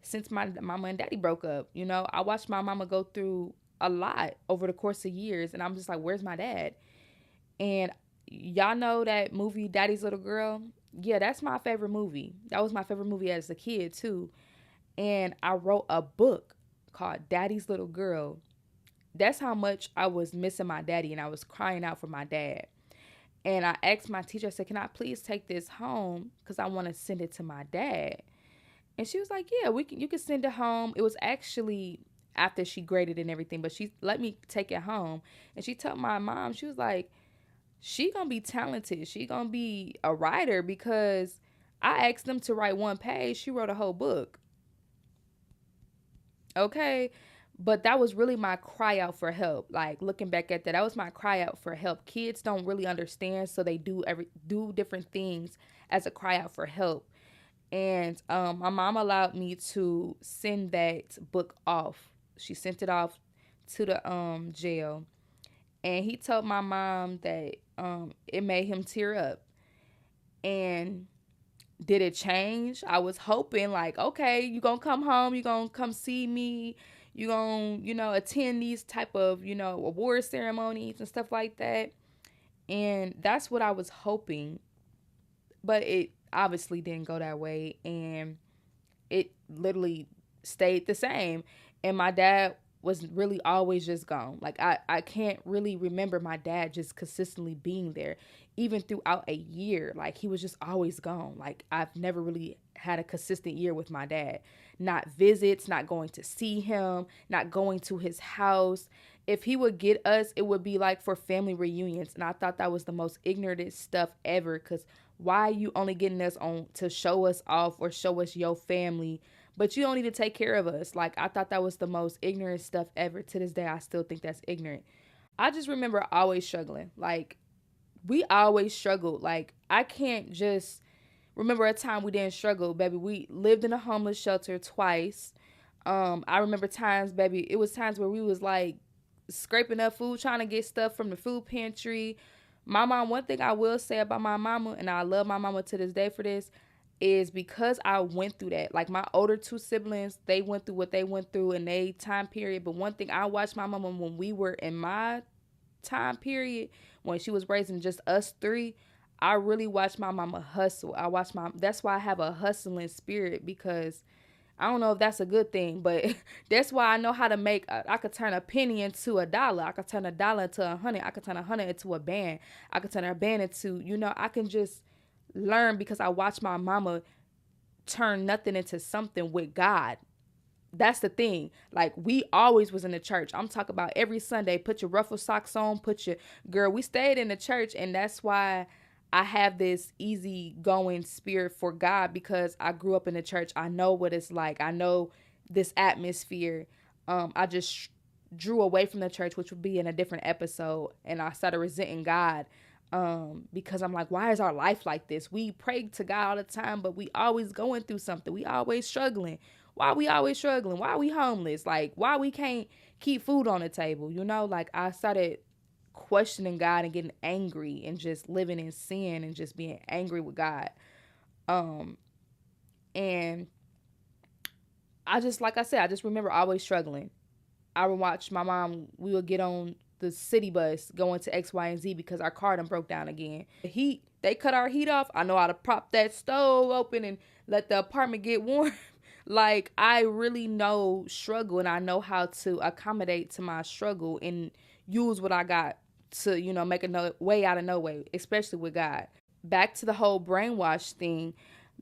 Speaker 1: since my mama and daddy broke up. I watched my mama go through a lot over the course of years, and I'm just like, where's my dad? And y'all know that movie Daddy's Little Girl? Yeah, that's my favorite movie. That was my favorite movie as a kid too. And I wrote a book called Daddy's Little Girl. That's how much I was missing my daddy, and I was crying out for my dad. And I asked my teacher, I said, "Can I please take this home? Because I want to send it to my dad." And she was like, "Yeah, you can send it home." It was actually after she graded and everything, but she let me take it home. And she told my mom, she was like, "She gonna be talented. She gonna be a writer because I asked them to write one page. She wrote a whole book." Okay. But that was really my cry out for help. Like looking back at that, that was my cry out for help. Kids don't really understand, so they do different things as a cry out for help. And my mom allowed me to send that book off. She sent it off to the jail, and he told my mom that it made him tear up. And did it change? I was hoping like, okay, you gonna come home, you gonna come see me, you gonna attend these type of award ceremonies and stuff like that. And that's what I was hoping, but it obviously didn't go that way, and it literally stayed the same. And my dad was really always just gone. Like I can't really remember my dad just consistently being there, even throughout a year. Like he was just always gone. Like I've never really had a consistent year with my dad. Not visits, not going to see him, not going to his house. If he would get us, it would be like for family reunions. And I thought that was the most ignorant stuff ever, because why are you only getting us on to show us off or show us your family, but you don't need to take care of us? Like, I thought that was the most ignorant stuff ever. To this day, I still think that's ignorant. I just remember always struggling. Like, we always struggled. Like, I can't just remember a time we didn't struggle, baby. We lived in a homeless shelter twice. I remember times, baby, it was times where we was like scraping up food, trying to get stuff from the food pantry. My mom, one thing I will say about my mama, and I love my mama to this day for this, is because I went through that. Like my older two siblings, they went through what they went through in their time period. But one thing I watched my mama when we were in my time period, when she was raising just us three, I really watched my mama hustle. That's why I have a hustling spirit, because I don't know if that's a good thing, but that's why I know how to make. I could turn a penny into a dollar. I could turn a dollar into 100. I could turn 100 into a band. I could turn a band into, I can just learn because I watched my mama turn nothing into something with God. That's the thing. Like, we always was in the church. I'm talking about every Sunday. Put your ruffle socks on. Girl, we stayed in the church, and that's why I have this easy going spirit for God, because I grew up in the church. I know what it's like. I know this atmosphere. I just drew away from the church, which would be in a different episode, and I started resenting God, because I'm like, why is our life like this? We pray to God all the time, but we always going through something. We always struggling. Why we always struggling? Why we homeless? Like, why we can't keep food on the table? Like, I started questioning God and getting angry and just living in sin and just being angry with God. Um, and I just, like I said, I just remember always struggling. I would watch my mom, we would get on the city bus going to X, Y, and Z because our car done broke down again. The heat, they cut our heat off. I know how to prop that stove open and let the apartment get warm. Like, I really know struggle, and I know how to accommodate to my struggle and use what I got to, make a way out of no way, especially with God. Back to the whole brainwash thing,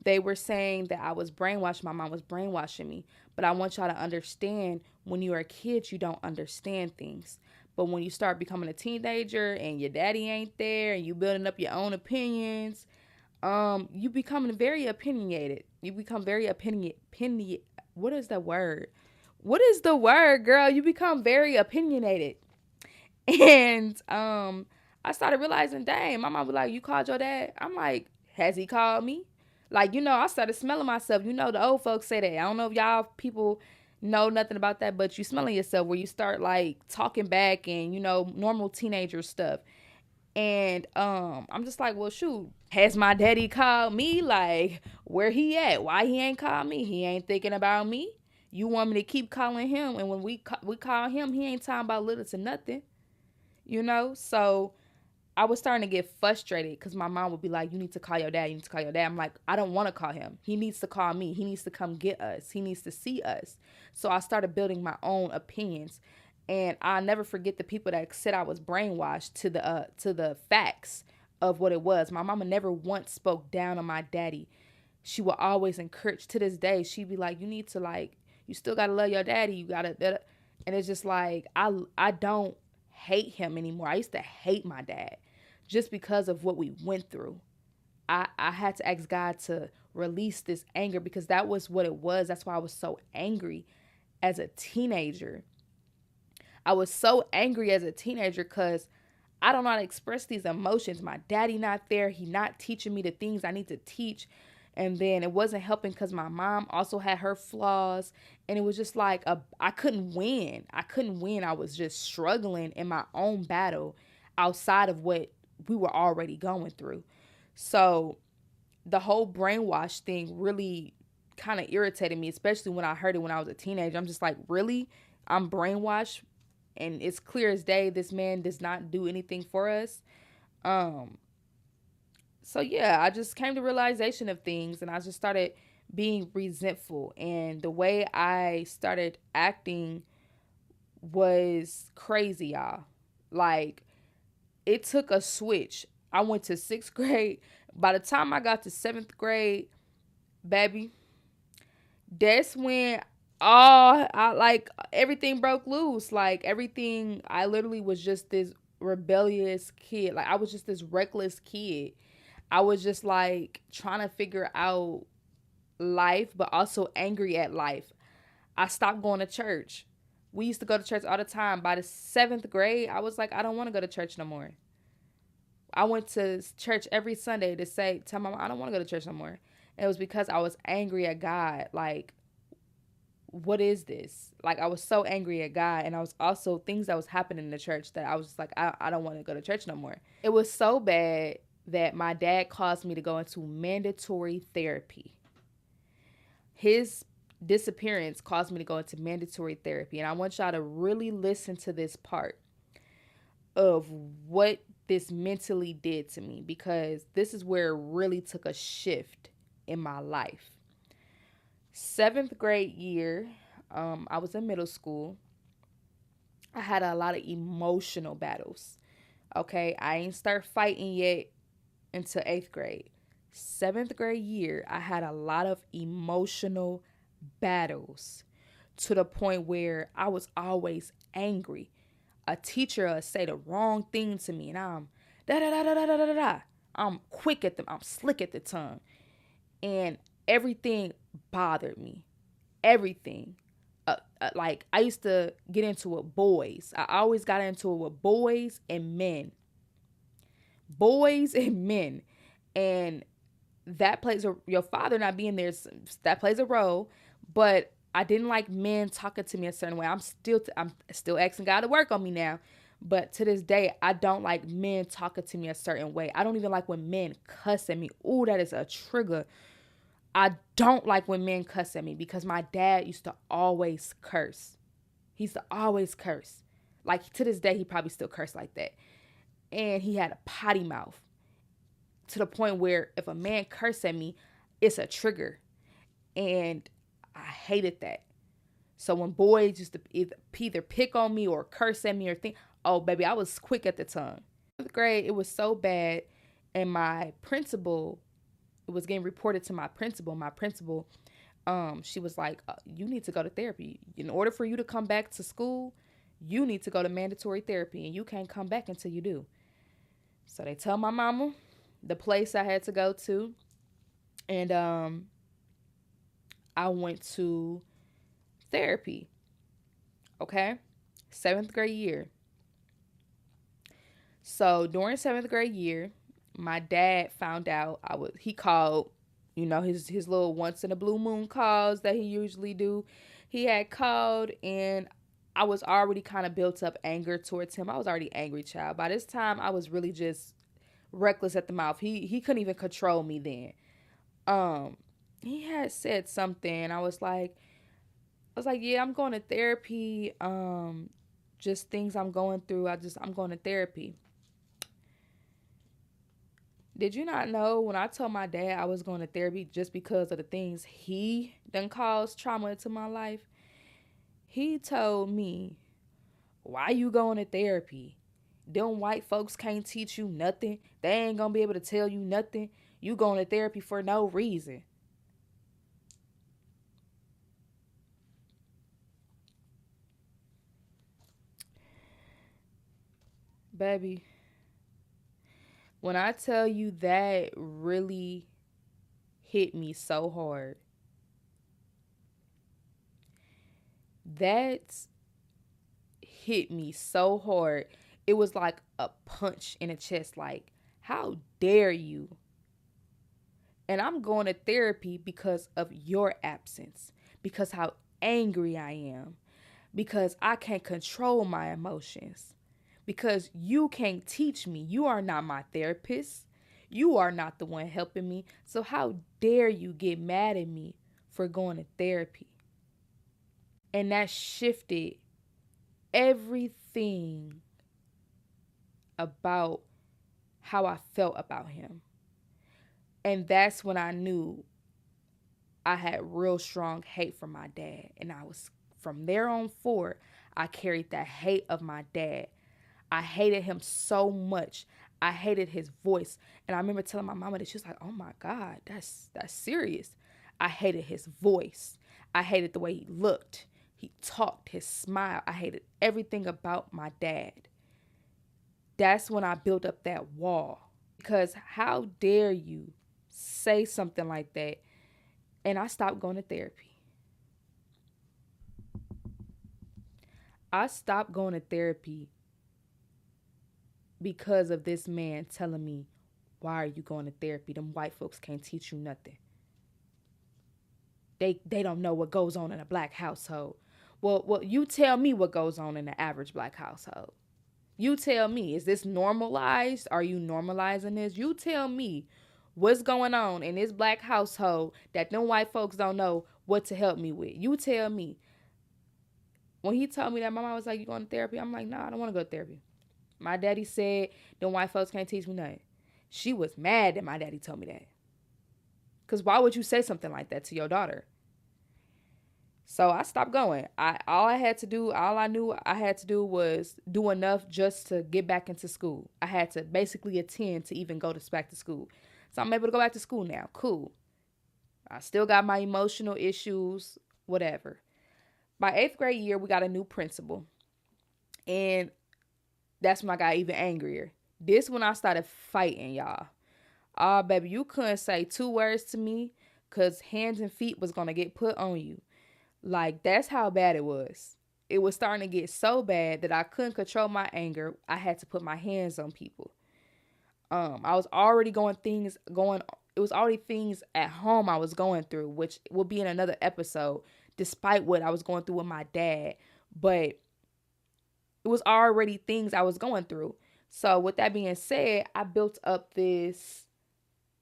Speaker 1: they were saying that I was brainwashed. My mom was brainwashing me. But I want y'all to understand, when you are a kid, you don't understand things. But when you start becoming a teenager and your daddy ain't there and you building up your own opinions, you become very opinionated. You become very what is the word? What is the word, girl? You become very opinionated. And I started realizing, dang, my mom was like, "You called your dad?" I'm like, "Has he called me?" Like, I started smelling myself. The old folks say that. I don't know if y'all people know nothing about that, but you smelling yourself, where you start like talking back and, normal teenager stuff. And I'm just like, well, shoot, has my daddy called me? Like, where he at? Why he ain't called me? He ain't thinking about me. You want me to keep calling him, and when we call him, he ain't talking about little to nothing. So I was starting to get frustrated because my mom would be like, "You need to call your dad. You need to call your dad." I'm like, "I don't want to call him. He needs to call me. He needs to come get us. He needs to see us." So I started building my own opinions, and I'll never forget the people that said I was brainwashed to the facts of what it was. My mama never once spoke down on my daddy. She will always encourage. To this day, she'd be like, "You need to like, you still gotta love your daddy. You gotta." And it's just like I don't hate him anymore. I used to hate my dad just because of what we went through. I had to ask God to release this anger because that was what it was. That's why I was so angry as a teenager. I was so angry as a teenager because I don't know how to express these emotions. My daddy not there. He not teaching me the things I need to teach. And then it wasn't helping because my mom also had her flaws. And it was just like I couldn't win. I couldn't win. I was just struggling in my own battle outside of what we were already going through. So the whole brainwash thing really kind of irritated me, especially when I heard it when I was a teenager. I'm just like, really? I'm brainwashed? And it's clear as day this man does not do anything for us. Um, so yeah, I just came to realization of things and I just started being resentful. And the way I started acting was crazy, y'all. Like, it took a switch. I went to sixth grade. By the time I got to seventh grade, baby, that's when all I like everything broke loose. Like everything, I literally was just this rebellious kid. Like I was just this reckless kid. I was just like trying to figure out life, but also angry at life. I stopped going to church. We used to go to church all the time. By the seventh grade, I was like, I don't want to go to church no more. I went to church every Sunday to tell my mom, I don't want to go to church no more. And it was because I was angry at God. Like, what is this? Like, I was so angry at God. And I was also things that was happening in the church that I was just like, I don't want to go to church no more. It was so bad that my dad caused me to go into mandatory therapy. His disappearance caused me to go into mandatory therapy. And I want y'all to really listen to this part of what this mentally did to me because this is where it really took a shift in my life. Seventh grade year, I was in middle school. I had a lot of emotional battles. Okay, I ain't start fighting yet until eighth grade. Seventh grade year, I had a lot of emotional battles to the point where I was always angry. A teacher would say the wrong thing to me, and I'm da da da da da da da da. I'm quick at them. I'm slick at the tongue, and everything bothered me. Everything. Like I used to get into it with boys. I always got into it with boys and men. Boys and men, and that plays your father not being there. That plays a role, but I didn't like men talking to me a certain way. I'm still asking God to work on me now, but to this day, I don't like men talking to me a certain way. I don't even like when men cuss at me. Ooh, that is a trigger. I don't like when men cuss at me because my dad used to always curse. He used to always curse. Like to this day, he probably still curse like that. And he had a potty mouth to the point where if a man curse at me, it's a trigger. And I hated that. So when boys used to either pick on me or curse at me or think, oh, baby, I was quick at the tongue. In 7th grade, it was so bad. And my principal, it was getting reported to my principal. My principal, she was like, you need to go to therapy. In order for you to come back to school, you need to go to mandatory therapy. And you can't come back until you do. So they tell my mama the place I had to go to. And I went to therapy. Okay? 7th grade year. So during 7th grade year, my dad found out he called, his little once in a blue moon calls that he usually do. He had called and I was already kind of built up anger towards him. I was already angry child. By this time I was really just reckless at the mouth. He couldn't even control me then. He had said something. I was like, yeah, I'm going to therapy. Just things I'm going through. I'm going to therapy. Did you not know when I told my dad I was going to therapy just because of the things he done caused trauma into my life? He told me, "Why you going to therapy? Them white folks can't teach you nothing. They ain't gonna be able to tell you nothing. You going to therapy for no reason." Baby, when I tell you that really hit me so hard, that hit me so hard. It was like a punch in the chest, like, how dare you? And I'm going to therapy because of your absence, because how angry I am, because I can't control my emotions, because you can't teach me. You are not my therapist. You are not the one helping me. So how dare you get mad at me for going to therapy? And that shifted everything about how I felt about him. And that's when I knew I had real strong hate for my dad. And I was, from there on forward, I carried that hate of my dad. I hated him so much. I hated his voice. And I remember telling my mama that. She was like, "Oh my God, that's serious." I hated his voice. I hated the way he looked. He talked, his smile. I hated everything about my dad. That's when I built up that wall. Because how dare you say something like that? And I stopped going to therapy. I stopped going to therapy because of this man telling me, "Why are you going to therapy? Them white folks can't teach you nothing. They don't know what goes on in a black household." Well, you tell me what goes on in the average black household. You tell me, is this normalized? Are you normalizing this? You tell me what's going on in this black household that them white folks don't know what to help me with. You tell me. When he told me that, my mom was like, "You going to therapy?" I'm like, "Nah, I don't want to go to therapy." My daddy said, "Them white folks can't teach me nothing." She was mad that my daddy told me that. Because why would you say something like that to your daughter? So I stopped going. All I knew I had to do was do enough just to get back into school. I had to basically attend to even go back to school. So I'm able to go back to school now. Cool. I still got my emotional issues, whatever. My 8th grade year, we got a new principal. And that's when I got even angrier. This when I started fighting, y'all. Oh, baby, you couldn't say 2 words to me because hands and feet was going to get put on you. Like, that's how bad it was. It was starting to get so bad that I couldn't control my anger. I had to put my hands on people. I was already it was already things at home I was going through, which will be in another episode, despite what I was going through with my dad. But it was already things I was going through. So with that being said, I built up this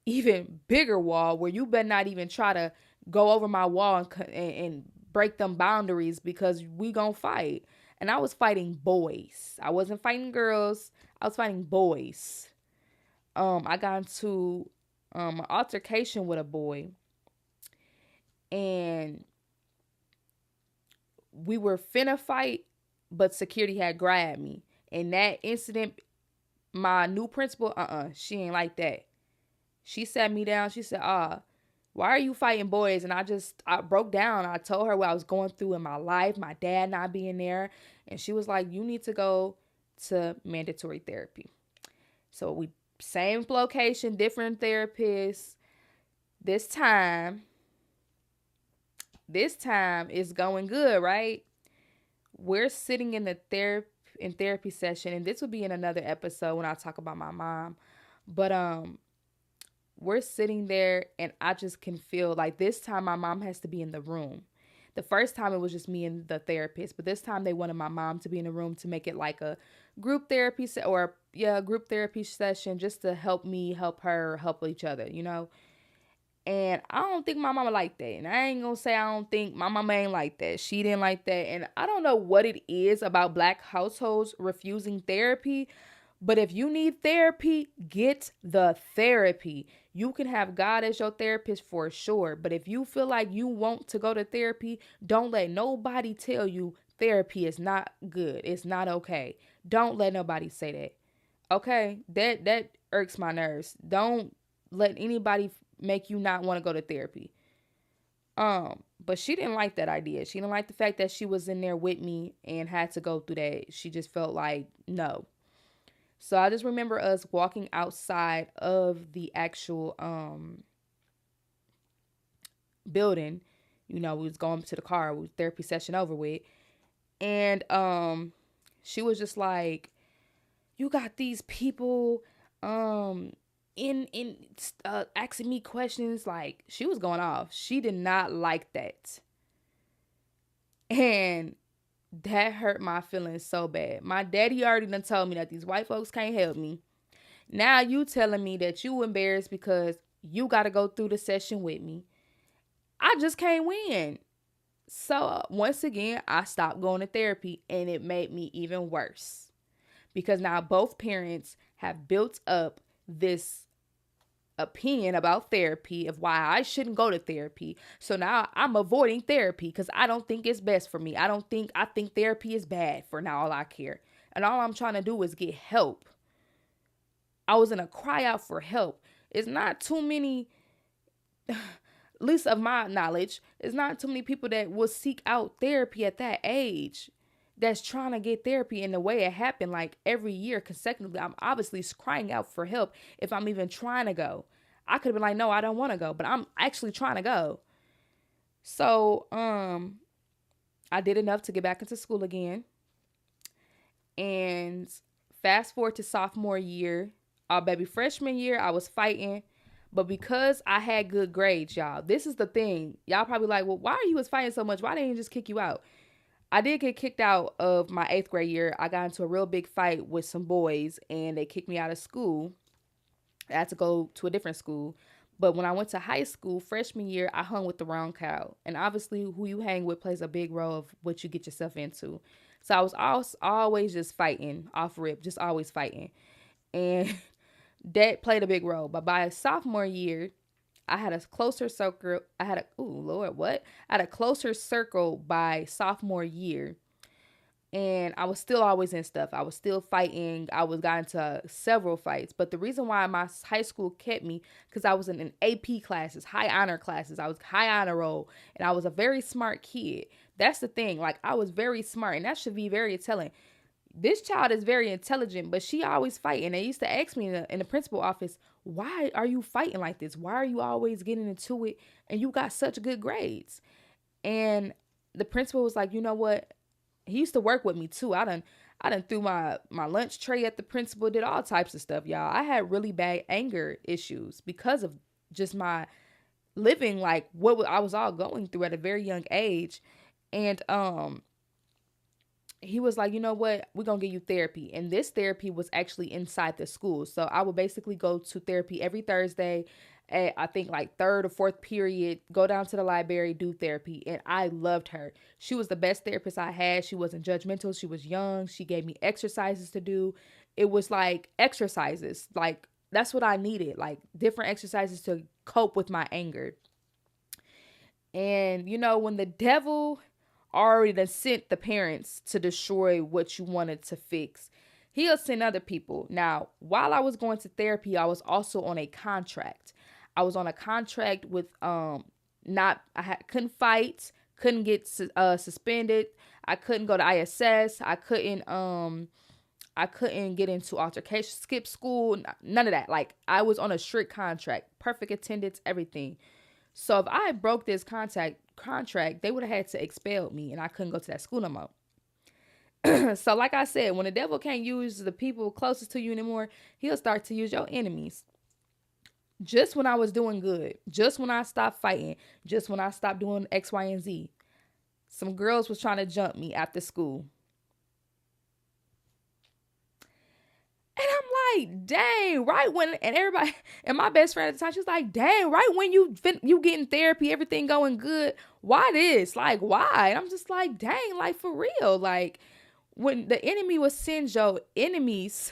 Speaker 1: even bigger wall where you better not even try to go over my wall and break them boundaries because we gonna fight. And I was fighting boys. I wasn't fighting girls. I was fighting boys. I got into an altercation with a boy, and we were finna fight, but security had grabbed me. And that incident, my new principal, she ain't like that. She sat me down. She said, "Why are you fighting boys?" And I broke down. I told her what I was going through in my life, my dad not being there. And she was like, "You need to go to mandatory therapy." So same location, different therapists. This time, it's going good, right? We're sitting in the therapy session, and this will be in another episode when I talk about my mom. But we're sitting there, and I just can feel like this time my mom has to be in the room. The first time it was just me and the therapist, but this time they wanted my mom to be in the room to make it like a group therapy group therapy session, just to help me, help her, help each other, you know. And I don't think my mama like that. And I ain't gonna say I don't think my mama ain't like that. She didn't like that. And I don't know what it is about black households refusing therapy, But if you need therapy, get the therapy. You can have God as your therapist for sure. But if you feel like you want to go to therapy, don't let nobody tell you therapy is not good. It's not okay. Don't let nobody say that. Okay? That irks my nerves. Don't let anybody make you not want to go to therapy. But she didn't like that idea. She didn't like the fact that she was in there with me and had to go through that. She just felt like, no. So I just remember us walking outside of the actual building. You know, we was going to the car, we was therapy session over with. And she was just like, you got these people in asking me questions. Like, she was going off. She did not like that. And that hurt my feelings so bad. My daddy already done told me that these white folks can't help me. Now you telling me that you embarrassed because you got to go through the session with me. I just can't win. So once again, I stopped going to therapy, and it made me even worse. Because now both parents have built up this opinion about therapy of why I shouldn't go to therapy. So now I'm avoiding therapy because I don't think it's best for me. I think therapy is bad for now all I care. And all I'm trying to do is get help. I was in a cry out for help. It's not too many, at least of my knowledge, it's not too many people that will seek out therapy at that age that's trying to get therapy. In the way it happened, like every year consecutively, I'm obviously crying out for help if I'm even trying to go. I could have been like, no, I don't want to go, but I'm actually trying to go. So, I did enough to get back into school again. And fast forward to sophomore year, baby, freshman year, I was fighting. But because I had good grades, y'all, this is the thing. Y'all probably like, well, why are you was fighting so much? Why didn't you just kick you out? I did get kicked out of my 8th grade year. I got into a real big fight with some boys, and they kicked me out of school. I had to go to a different school. But when I went to high school, freshman year, I hung with the wrong crowd. And obviously, who you hang with plays a big role of what you get yourself into. So I was always just fighting off rip, just always fighting. And that played a big role. But by sophomore year, I had a closer circle. I had a closer circle by sophomore year. And I was still always in stuff. I was still fighting. I was got into several fights. But the reason why my high school kept me, because I was in an AP classes, high honor classes. I was high honor roll. And I was a very smart kid. That's the thing. Like, I was very smart. And that should be very telling. This child is very intelligent, but she always fighting. They used to ask me in the principal office, why are you fighting like this? Why are you always getting into it? And you got such good grades. And the principal was like, you know what? He used to work with me too. I done threw my lunch tray at the principal, did all types of stuff, y'all. I had really bad anger issues because of just my living, like what I was all going through at a very young age. And he was like, you know what, we're going to give you therapy. And this therapy was actually inside the school. So I would basically go to therapy every Thursday at, I think, like third or fourth period, go down to the library, do therapy. And I loved her. She was the best therapist I had. She wasn't judgmental. She was young. She gave me exercises to do. It was like exercises. Like, that's what I needed. Like, different exercises to cope with my anger. And, you know, when the devil already done sent the parents to destroy what you wanted to fix, he'll send other people. Now, while I was going to therapy, I was also on a contract. I was on a contract with couldn't fight, couldn't get suspended. I couldn't go to ISS. I couldn't get into altercation, skip school, none of that. Like, I was on a strict contract, perfect attendance, everything. So if I broke this contract, they would have had to expel me, and I couldn't go to that school no more. So like I said, when the devil can't use the people closest to you anymore, he'll start to use your enemies. Just when I was doing good, just when I stopped fighting, just when I stopped doing X, Y, and Z, some girls was trying to jump me after school. And I'm like, dang, right when, and everybody, and my best friend at the time, she was like, dang, right when you getting therapy, everything going good, why this? Like, why? And I'm just like, dang, like, for real. Like, when the enemy will send your enemies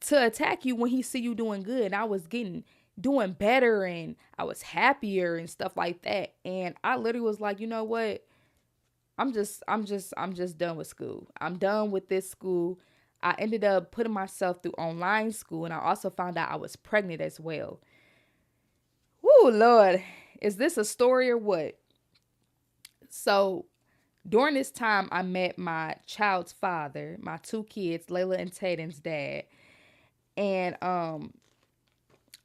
Speaker 1: to attack you when he see you doing good. And I was doing better and I was happier and stuff like that. And I literally was like, you know what? I'm just done with school. I'm done with this school. I ended up putting myself through online school, and I also found out I was pregnant as well. Whoo, Lord, is this a story or what? So during this time, I met my child's father, my two kids, Layla and Tatum's dad. And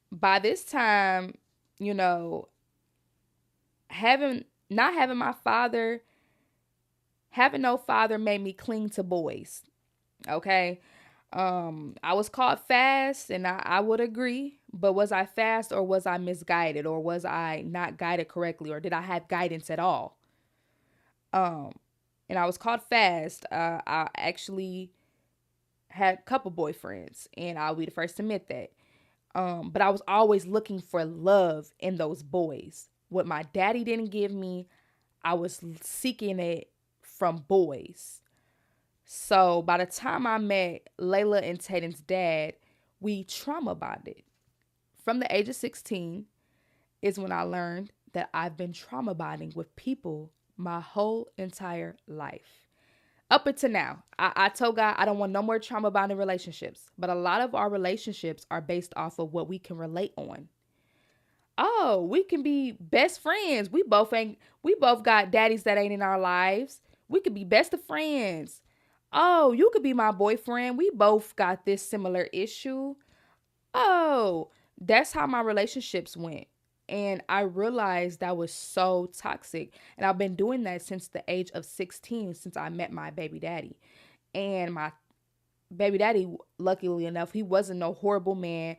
Speaker 1: by this time, you know, having not having my father, having no father made me cling to boys. Okay. I was caught fast, and I would agree, but was I fast or was I misguided or was I not guided correctly or did I have guidance at all? Um, and I was caught fast. I actually had a couple boyfriends, and I'll be the first to admit that. But I was always looking for love in those boys. What my daddy didn't give me, I was seeking it from boys. So by the time I met Layla and Tatum's dad, we trauma bonded. From the age of 16 is when I learned that I've been trauma bonding with people my whole entire life. Up until now, I told God I don't want no more trauma bonding relationships. But a lot of our relationships are based off of what we can relate on. Oh, we can be best friends. We both got daddies that ain't in our lives. We could be best of friends. Oh, you could be my boyfriend. We both got this similar issue. Oh, that's how my relationships went. And I realized that was so toxic. And I've been doing that since the age of 16, since I met my baby daddy. And my baby daddy, luckily enough, he wasn't no horrible man.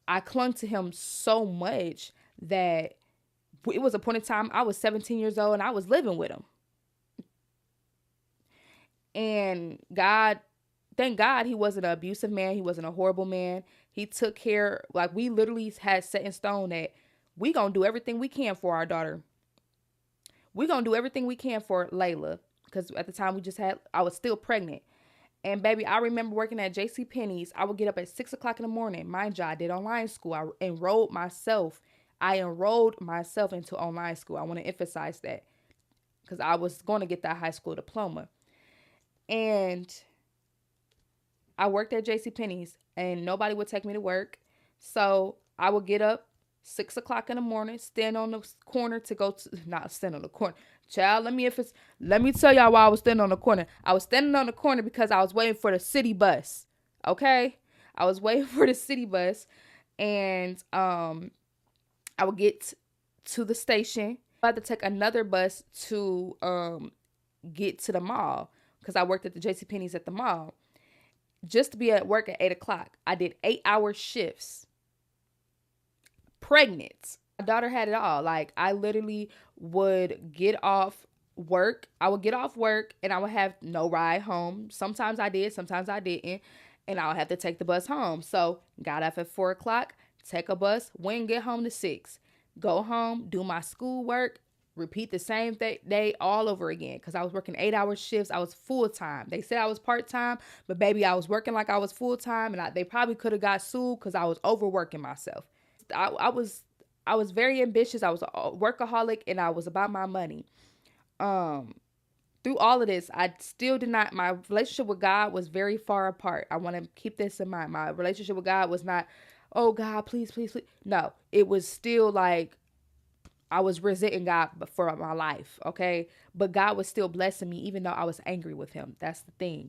Speaker 1: I clung to him so much that it was a point in time I was 17 years old and I was living with him. And God, thank God he wasn't an abusive man. He wasn't a horrible man. He took care, like we literally had set in stone that we gonna do everything we can for our daughter. We gonna do everything we can for Layla. Because at the time I was still pregnant. And baby, I remember working at J.C. Penney's. I would get up at 6 o'clock in the morning. Mind you, I did online school. I enrolled myself into online school. I want to emphasize that because I was going to get that high school diploma. And I worked at J.C. Penney's, and nobody would take me to work. So I would get up 6 o'clock in the morning, stand on the corner to go to, not stand on the corner. Child, let me tell y'all why I was standing on the corner. I was standing on the corner because I was waiting for the city bus. Okay? I was waiting for the city bus, and I would get to the station. I had to take another bus to get to the mall because I worked at the JCPenney's at the mall. Just to be at work at 8 o'clock. I did 8-hour shifts. Pregnant. My daughter had it all. Like, I literally would get off work. I would get off work and I would have no ride home. Sometimes I did, sometimes I didn't. And I would have to take the bus home. So, got up at 4 o'clock, take a bus, wouldn't get home to 6. Go home, do my schoolwork, repeat the same day all over again because I was working 8-hour shifts. I was full time. They said I was part time, but baby, I was working like I was full time, and they probably could have got sued because I was overworking myself. I was very ambitious. I was a workaholic, and I was about my money. Through all of this, I still did not. My relationship with God was very far apart. I want to keep this in mind. My relationship with God was not, oh God, please, please, please. No, it was still like I was resenting God for my life, okay? But God was still blessing me even though I was angry with him. That's the thing.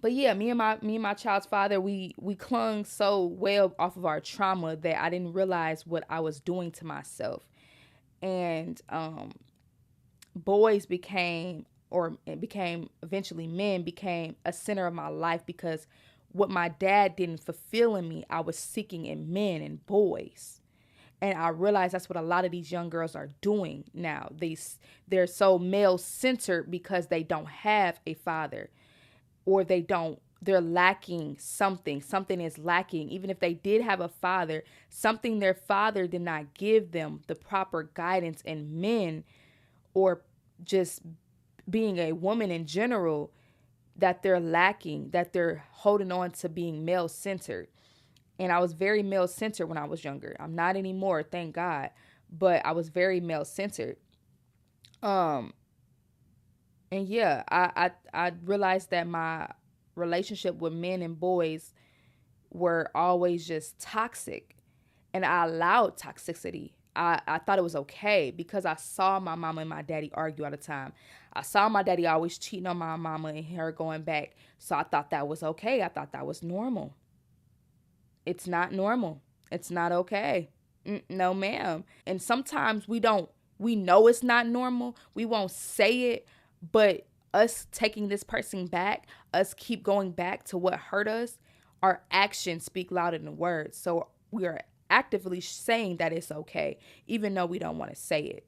Speaker 1: But yeah, me and my child's father, we clung so well off of our trauma that I didn't realize what I was doing to myself. And boys became eventually men became a center of my life because what my dad didn't fulfill in me, I was seeking in men and boys. And I realize that's what a lot of these young girls are doing now. They're so male centered because they don't have a father, or they're lacking something. Something is lacking. Even if they did have a father, something their father did not give them the proper guidance. And men, or just being a woman in general, that they're lacking, that they're holding on to being male centered. And I was very male centered when I was younger. I'm not anymore, thank God, but I was very male centered. Um, and yeah, I realized that my relationship with men and boys were always just toxic, and I allowed toxicity. I thought it was okay because I saw my mama and my daddy argue all the time. I saw my daddy always cheating on my mama and her going back. So I thought that was okay. I thought that was normal. It's not normal. It's not okay. No, ma'am. And sometimes we know it's not normal. We won't say it, but us taking this person back, us keep going back to what hurt us, our actions speak louder than words. So we are actively saying that it's okay, even though we don't want to say it.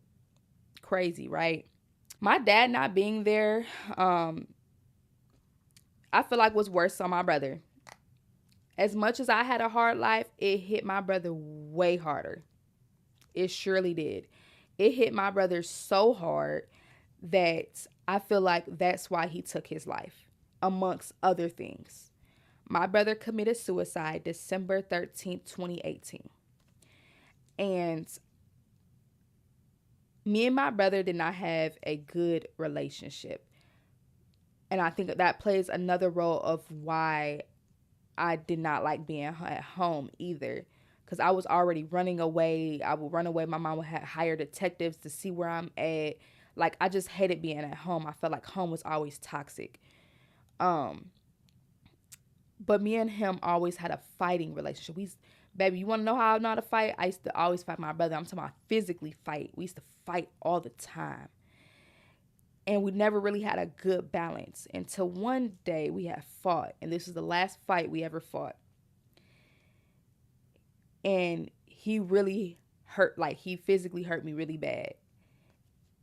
Speaker 1: Crazy, right? My dad not being there, I feel like was worse on my brother. As much as I had a hard life, it hit my brother way harder. It surely did. It hit my brother so hard that I feel like that's why he took his life, amongst other things. My brother committed suicide December 13th, 2018. And me and my brother did not have a good relationship. And I think that plays another role of why I did not like being at home either. Because I was already running away. I would run away. My mom would hire detectives to see where I'm at. Like, I just hated being at home. I felt like home was always toxic. Um, but me and him always had a fighting relationship. Baby, you want to know how I know how to fight? I used to always fight my brother. I'm talking about physically fight. We used to fight all the time. And we never really had a good balance until one day we had fought. And this was the last fight we ever fought. And he really hurt, like he physically hurt me really bad.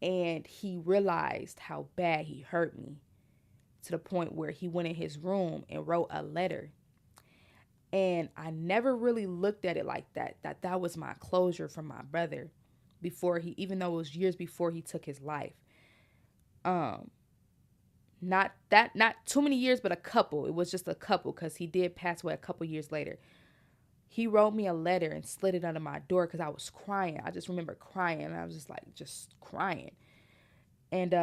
Speaker 1: And he realized how bad he hurt me to the point where he went in his room and wrote a letter. And I never really looked at it like that, that was my closure from my brother before he, even though it was years before he took his life. Not too many years, but a couple. It was just a couple because he did pass away a couple years later. He wrote me a letter and slid it under my door because I was crying. I just remember crying. And I was just crying. And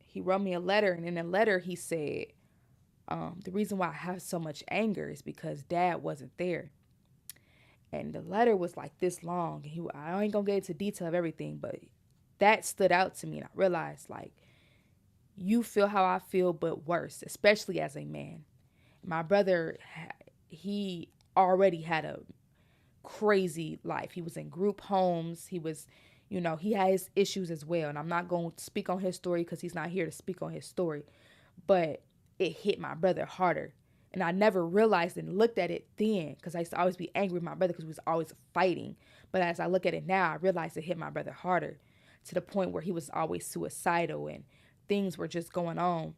Speaker 1: he wrote me a letter. And in the letter, he said, the reason why I have so much anger is because dad wasn't there. And the letter was like this long. I ain't going to get into detail of everything, but that stood out to me. And I realized, like, you feel how I feel, but worse, especially as a man. My brother, he already had a crazy life. He was in group homes. He was, he had his issues as well. And I'm not going to speak on his story because he's not here to speak on his story. But it hit my brother harder. And I never realized and looked at it then because I used to always be angry with my brother because we was always fighting. But as I look at it now, I realize it hit my brother harder to the point where he was always suicidal and things were just going on.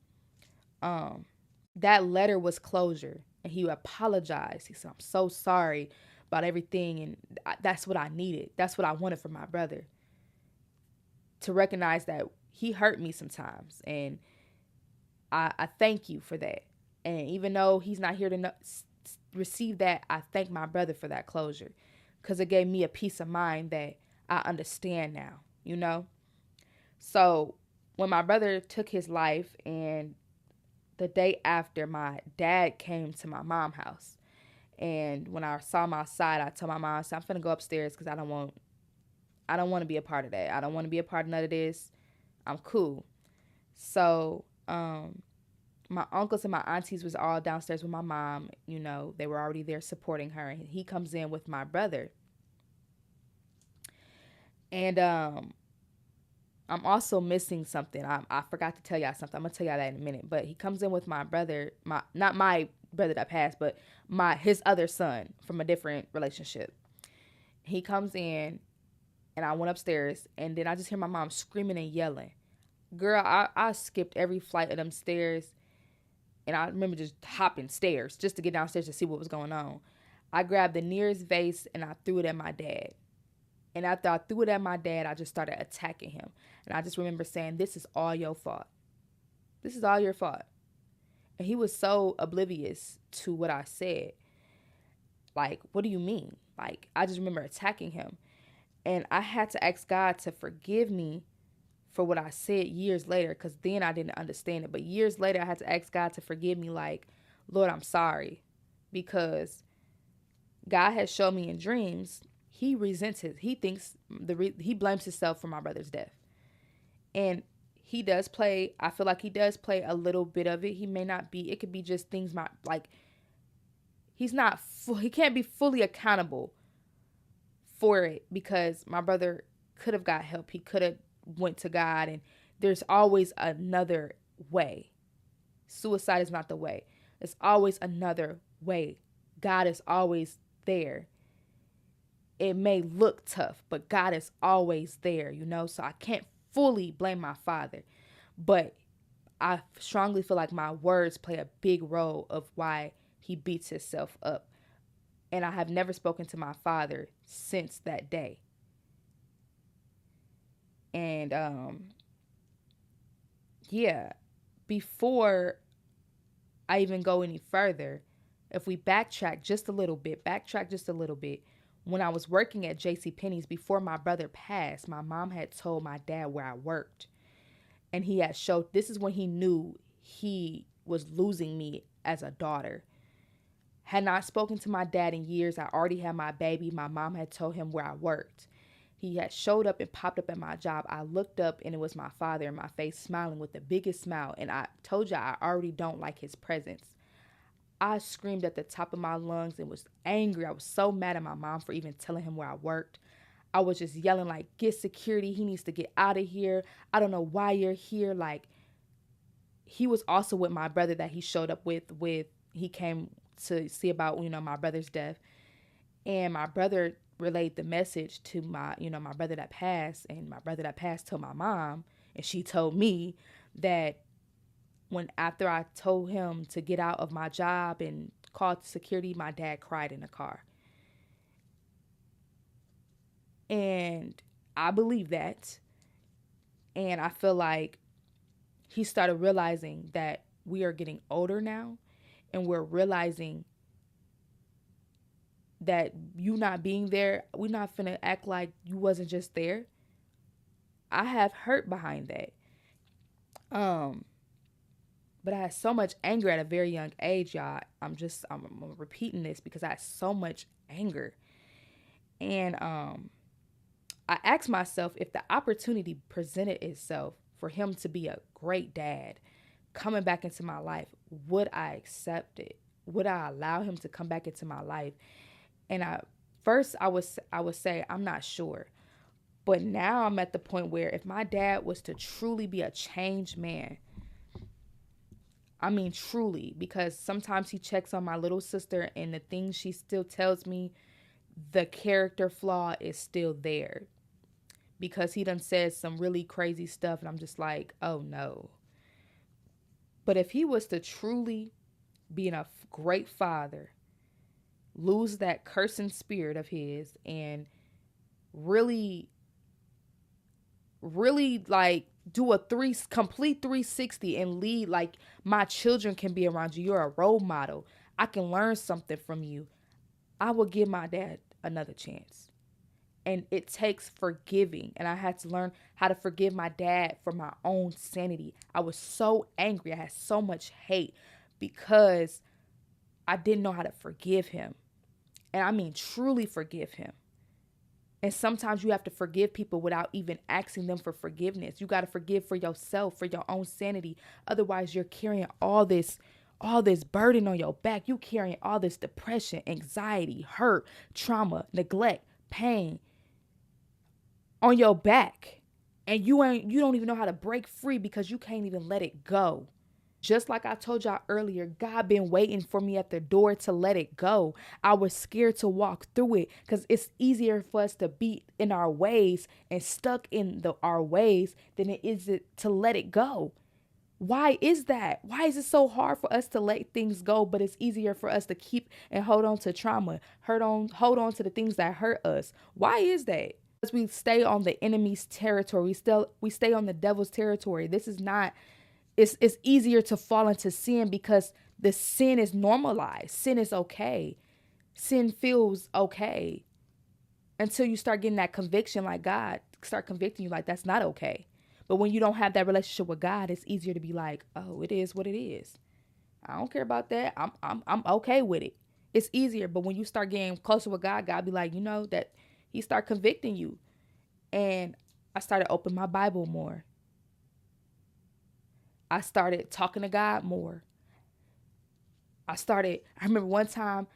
Speaker 1: That letter was closure. And he apologized. He said, I'm so sorry about everything. And that's what I needed. That's what I wanted from my brother. To recognize that he hurt me sometimes. And I thank you for that. And even though he's not here to receive that, I thank my brother for that closure. Because it gave me a peace of mind that I understand now, So when my brother took his life and the day after, my dad came to my mom's house. And when I saw him outside, I told my mom, I said, I'm finna go upstairs because I don't want to be a part of that. I don't want to be a part of none of this. I'm cool. So my uncles and my aunties was all downstairs with my mom. They were already there supporting her. And he comes in with my brother. And I'm also missing something. I forgot to tell y'all something. I'm going to tell y'all that in a minute. But he comes in with my brother, not my brother that passed, but his other son from a different relationship. He comes in, and I went upstairs, and then I just hear my mom screaming and yelling. Girl, I skipped every flight of them stairs, and I remember just hopping stairs just to get downstairs to see what was going on. I grabbed the nearest vase, and I threw it at my dad. And after I threw it at my dad, I just started attacking him. And I just remember saying, this is all your fault. This is all your fault. And he was so oblivious to what I said. Like, what do you mean? Like, I just remember attacking him. And I had to ask God to forgive me for what I said years later, because then I didn't understand it. But years later, I had to ask God to forgive me, like, Lord, I'm sorry. Because God has shown me in dreams, he resents his, he thinks, he blames himself for my brother's death. And he does play, I feel like he does play a little bit of it. He may not be, it could be just things, like, he's not, he can't be fully accountable for it, because my brother could have got help. He could have went to God, and there's always another way. Suicide is not the way. There's always another way. God is always there. It may look tough, but God is always there, you know? So I can't fully blame my father, but I strongly feel like my words play a big role of why he beats himself up. And I have never spoken to my father since that day. And yeah, before I even go any further, if we backtrack just a little bit, when I was working at JCPenney's before my brother passed, my mom had told my dad where I worked. And he had showed, this is when he knew he was losing me as a daughter. Had not spoken to my dad in years. I already had my baby. My mom had told him where I worked. He had showed up and popped up at my job. I looked up and it was my father in my face, smiling with the biggest smile. And I told you I already don't like his presence. I screamed at the top of my lungs and was angry. I was so mad at my mom for even telling him where I worked. I was just yelling, like, get security. He needs to get out of here. I don't know why you're here. Like, he was also with my brother that he showed up with he came to see about, my brother's death. And my brother relayed the message to my brother that passed, and my brother that passed told my mom, and she told me that when after I told him to get out of my job and called security, my dad cried in the car. And I believe that. And I feel like he started realizing that we are getting older now, and we're realizing that you not being there, we're not finna act like you wasn't just there. I have hurt behind that. But I had so much anger at a very young age, y'all. I'm repeating this because I had so much anger. And I asked myself, if the opportunity presented itself for him to be a great dad coming back into my life, would I accept it? Would I allow him to come back into my life? And I would say I'm not sure. But now I'm at the point where if my dad was to truly be a changed man, I mean truly, because sometimes he checks on my little sister and the things she still tells me, the character flaw is still there. Because he done said some really crazy stuff and I'm just like, oh no. But if he was to truly be a great father, lose that cursing spirit of his, and really, really like do a complete 360 and lead, like, my children can be around you. You're a role model. I can learn something from you. I will give my dad another chance. And it takes forgiving. And I had to learn how to forgive my dad for my own sanity. I was so angry. I had so much hate because I didn't know how to forgive him. And I mean truly forgive him. And sometimes you have to forgive people without even asking them for forgiveness. You got to forgive for yourself, for your own sanity. Otherwise, you're carrying all this burden on your back. You carrying all this depression, anxiety, hurt, trauma, neglect, pain on your back. And you don't even know how to break free because you can't even let it go. Just like I told y'all earlier, God been waiting for me at the door to let it go. I was scared to walk through it because it's easier for us to be in our ways and stuck in our ways than it is to let it go. Why is that? Why is it so hard for us to let things go, but it's easier for us to keep and hold on to trauma, hold on to the things that hurt us? Why is that? Because we stay on the enemy's territory. We stay on the devil's territory. This is not It's easier to fall into sin because the sin is normalized. Sin is okay. Sin feels okay until you start getting that conviction, like God start convicting you like that's not okay. But when you don't have that relationship with God, it's easier to be like, oh, it is what it is. I don't care about that. I'm okay with it. It's easier. But when you start getting closer with God, God be like, you know, that He start convicting you. And I started opening my Bible more. I started talking to God more. I remember one time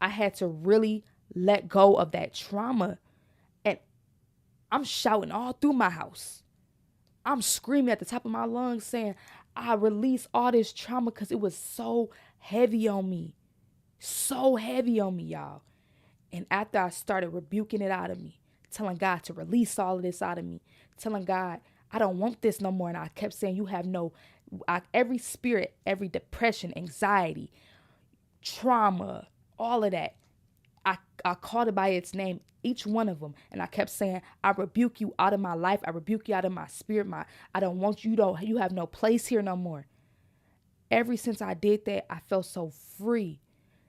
Speaker 1: I had to really let go of that trauma. And I'm shouting all through my house. I'm screaming at the top of my lungs saying, I release all this trauma because it was so heavy on me. So heavy on me, y'all. And after I started rebuking it out of me, telling God to release all of this out of me, telling God, I don't want this no more. And I kept saying, you have no, every spirit, every depression, anxiety, trauma, all of that. I called it by its name, each one of them. And I kept saying, I rebuke you out of my life. I rebuke you out of my spirit. I don't want you, you have no place here no more. Ever since I did that, I felt so free.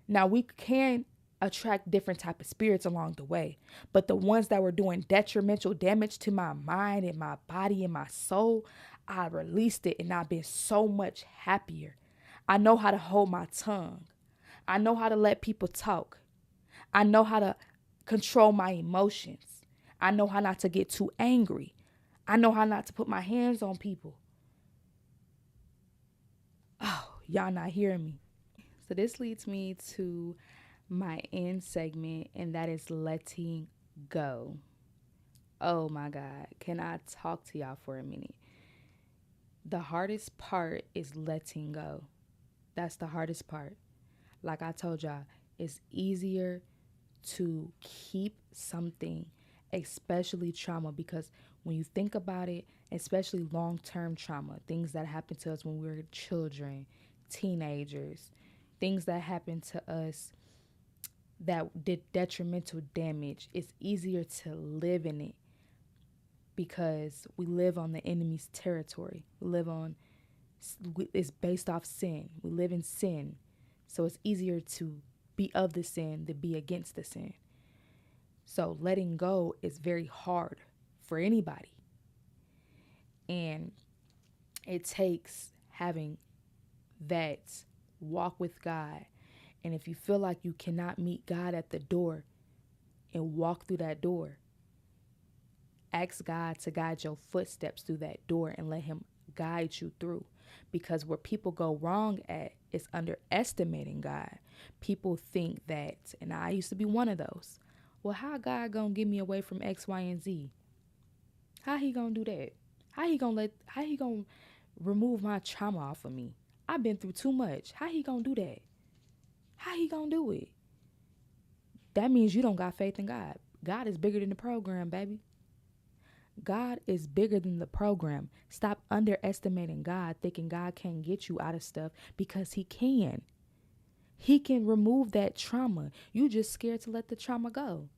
Speaker 1: Now we can attract different type of spirits along the way, but the ones that were doing detrimental damage to my mind and my body and my soul, I released it and I've been so much happier. I know how to hold my tongue. I know how to let people talk. I know how to control my emotions. I know how not to get too angry. I know how not to put my hands on people. Oh, y'all not hearing me. So this leads me to my end segment, and that is letting go. Oh my God. Can I talk to y'all for a minute? The hardest part is letting go. That's the hardest part. Like I told y'all, it's easier to keep something, especially trauma, because when you think about it, especially long term trauma, things that happen to us when we were children, teenagers, things that happen to us that did detrimental damage, it's easier to live in it because we live on the enemy's territory. It's based off sin. We live in sin. So it's easier to be of the sin than be against the sin. So letting go is very hard for anybody. And it takes having that walk with God. And if you feel like you cannot meet God at the door and walk through that door, ask God to guide your footsteps through that door and let Him guide you through. Because where people go wrong at is underestimating God. People think that, and I used to be one of those, well, how God gonna get me away from X, Y, and Z? How He gonna do that? How He gonna remove my trauma off of me? I've been through too much. How He gonna do that? How He gonna do it? That means you don't got faith in God. God is bigger than the program, baby. God is bigger than the program. Stop underestimating God, thinking God can't get you out of stuff, because He can. He can remove that trauma. You just scared to let the trauma go.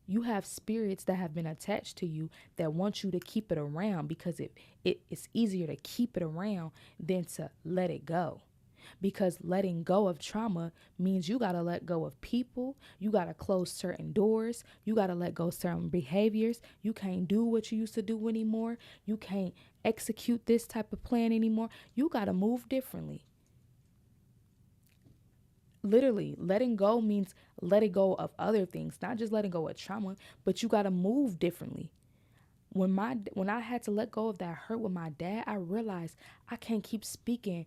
Speaker 1: You have spirits that have been attached to you that want you to keep it around because it's easier to keep it around than to let it go. Because letting go of trauma means you got to let go of people. You got to close certain doors. You got to let go of certain behaviors. You can't do what you used to do anymore. You can't execute this type of plan anymore. You got to move differently. Literally, letting go means letting go of other things, not just letting go of trauma, but you got to move differently. When I had to let go of that hurt with my dad, I realized I can't keep speaking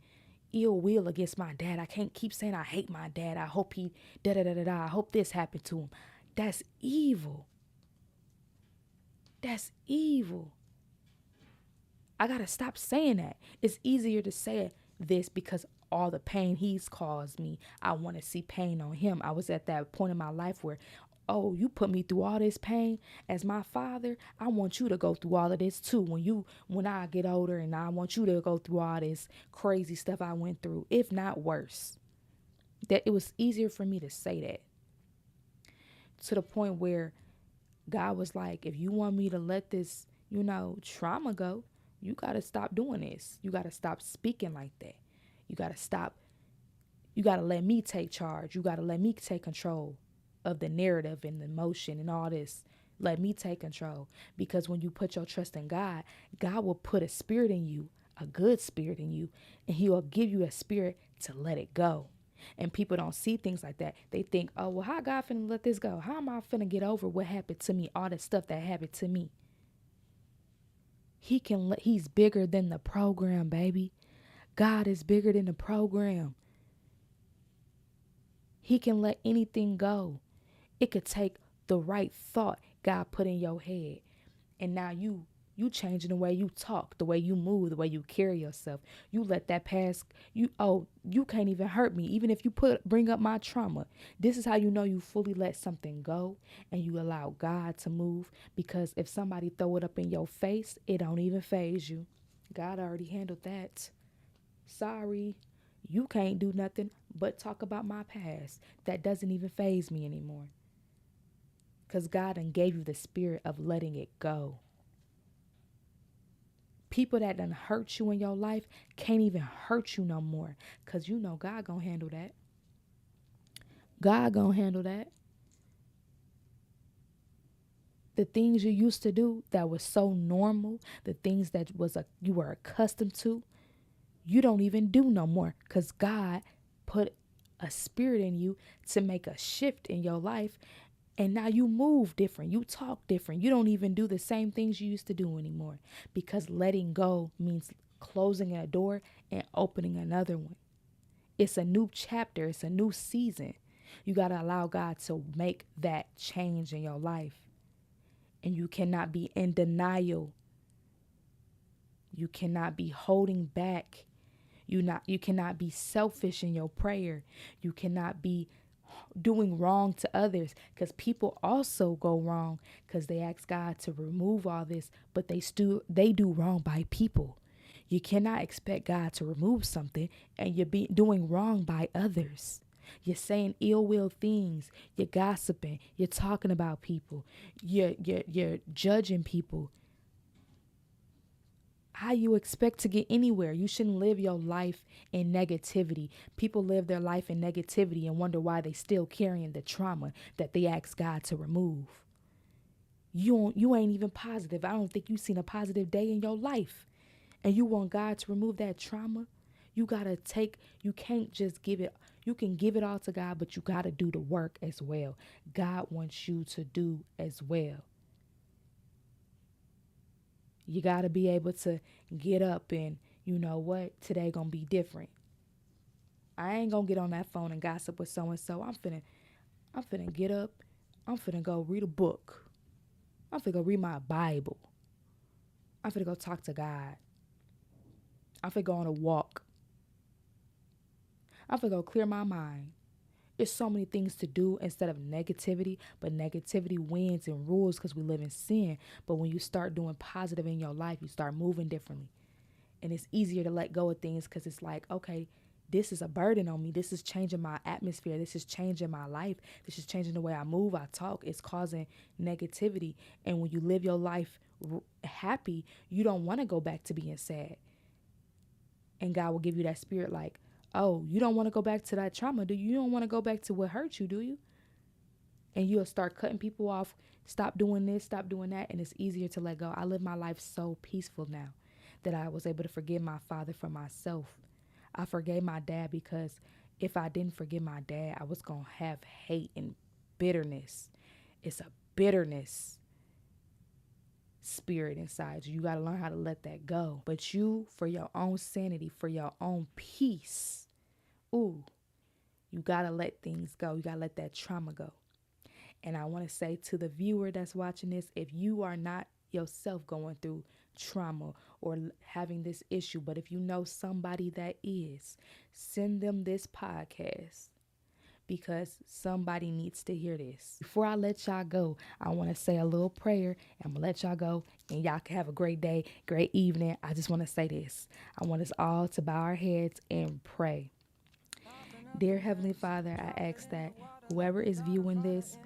Speaker 1: ill will against my dad. I can't keep saying I hate my dad. I hope he da da da da da. I hope this happened to him. That's evil. That's evil. I gotta stop saying that. It's easier to say this because all the pain he's caused me, I want to see pain on him. I was at that point in my life where, oh, you put me through all this pain as my father. I want you to go through all of this too. When I get older, and I want you to go through all this crazy stuff I went through, if not worse. That it was easier for me to say that, to the point where God was like, if you want me to let this, trauma go, You got to stop doing this. You got to stop speaking like that. You got to stop. You got to let me take charge. You got to let me take control of the narrative and the emotion and all this. Let me take control. Because when you put your trust in God, God will put a spirit in you, a good spirit in you, and He will give you a spirit to let it go. And people don't see things like that. They think, oh, well, how God finna let this go? How am I finna get over what happened to me? All the stuff that happened to me. He's bigger than the program, baby. God is bigger than the program. He can let anything go. It could take the right thought God put in your head. And now you changing the way you talk, the way you move, the way you carry yourself. You let that pass. You can't even hurt me. Even if you bring up my trauma. This is how you know you fully let something go and you allow God to move. Because if somebody throw it up in your face, it don't even faze you. God already handled that. Sorry. You can't do nothing but talk about my past. That doesn't even faze me anymore. Because God done gave you the spirit of letting it go. People that done hurt you in your life can't even hurt you no more. Because you know God gonna handle that. God gonna handle that. The things you used to do that was so normal, the things that you were accustomed to, you don't even do no more. Because God put a spirit in you to make a shift in your life. And now you move different. You talk different. You don't even do the same things you used to do anymore. Because letting go means closing a door and opening another one. It's a new chapter. It's a new season. You got to allow God to make that change in your life. And you cannot be in denial. You cannot be holding back. You cannot be selfish in your prayer. You cannot be doing wrong to others, because people also go wrong because they ask God to remove all this, but they do wrong by people. You cannot expect God to remove something and you're doing wrong by others. You're saying ill will things. You're gossiping. You're talking about people. You're judging people. How you expect to get anywhere? You shouldn't live your life in negativity. People live their life in negativity and wonder why they still carrying the trauma that they asked God to remove. You ain't even positive. I don't think you've seen a positive day in your life. And you want God to remove that trauma? You can't just give it. You can give it all to God, but you got to do the work as well. God wants you to do as well. You got to be able to get up and, you know what, today gonna be different. I ain't gonna get on that phone and gossip with so and so. I'm finna get up. I'm finna go read a book. I'm finna go read my Bible. I'm finna go talk to God. I'm finna go on a walk. I'm finna go clear my mind. There's so many things to do instead of negativity, but negativity wins and rules because we live in sin. But when you start doing positive in your life, you start moving differently. And it's easier to let go of things because it's like, okay, this is a burden on me. This is changing my atmosphere. This is changing my life. This is changing the way I move, I talk. It's causing negativity. And when you live your life happy, you don't want to go back to being sad. And God will give you that spirit like, oh, you don't want to go back to that trauma, do you? You don't want to go back to what hurt you, do you? And you'll start cutting people off. Stop doing this, stop doing that. And it's easier to let go. I live my life so peaceful now that I was able to forgive my father for myself. I forgave my dad because if I didn't forgive my dad, I was going to have hate and bitterness. It's a bitterness spirit inside you. You got to learn how to let that go. But you, for your own sanity, for your own peace, you got to let things go. You got to let that trauma go. And I want to say to the viewer that's watching this, if you are not yourself going through trauma or having this issue, but if you know somebody that is, send them this podcast because somebody needs to hear this. Before I let y'all go, I want to say a little prayer. I'm going to let y'all go and y'all can have a great day, great evening. I just want to say this. I want us all to bow our heads and pray. Dear Heavenly Father, I ask that whoever is viewing this,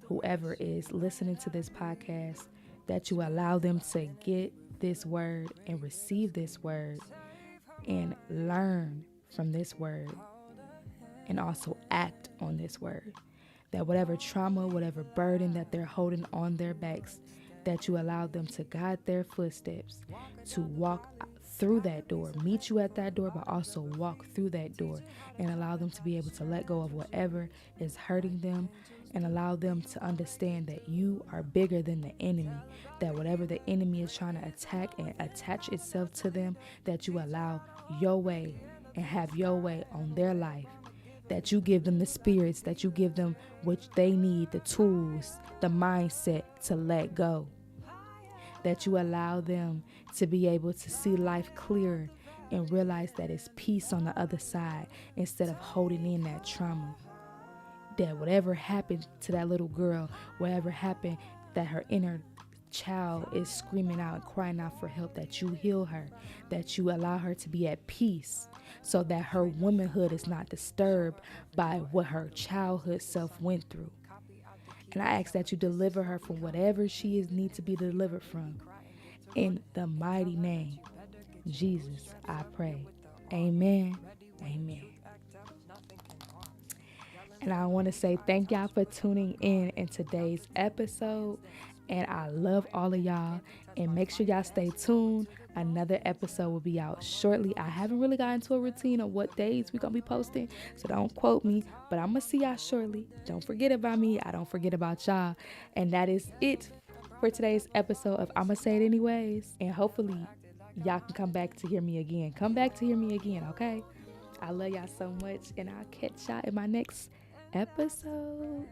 Speaker 1: whoever is listening to this podcast, that you allow them to get this word and receive this word and learn from this word and also act on this word. That whatever trauma, whatever burden that they're holding on their backs, that you allow them to guide their footsteps to walk through that door, meet you at that door, but also walk through that door and allow them to be able to let go of whatever is hurting them and allow them to understand that you are bigger than the enemy, that whatever the enemy is trying to attack and attach itself to them, that you allow your way and have your way on their life, that you give them the spirits, that you give them what they need, the tools, the mindset to let go, that you allow them to be able to see life clearer and realize that it's peace on the other side instead of holding in that trauma. That whatever happened to that little girl, whatever happened, that her inner child is screaming out and crying out for help, that you heal her, that you allow her to be at peace so that her womanhood is not disturbed by what her childhood self went through. And I ask that you deliver her from whatever she needs to be delivered from. In the mighty name, Jesus, I pray. Amen. Amen. And I want to say thank y'all for tuning in today's episode. And I love all of y'all. And make sure y'all stay tuned. Another episode will be out shortly. I haven't really gotten into a routine of what days we're going to be posting, so don't quote me. But I'm going to see y'all shortly. Don't forget about me. I don't forget about y'all. And that is it for today's episode of I'ma Say It Anyways. And hopefully y'all can come back to hear me again. Come back to hear me again, okay? I love y'all so much. And I'll catch y'all in my next episode.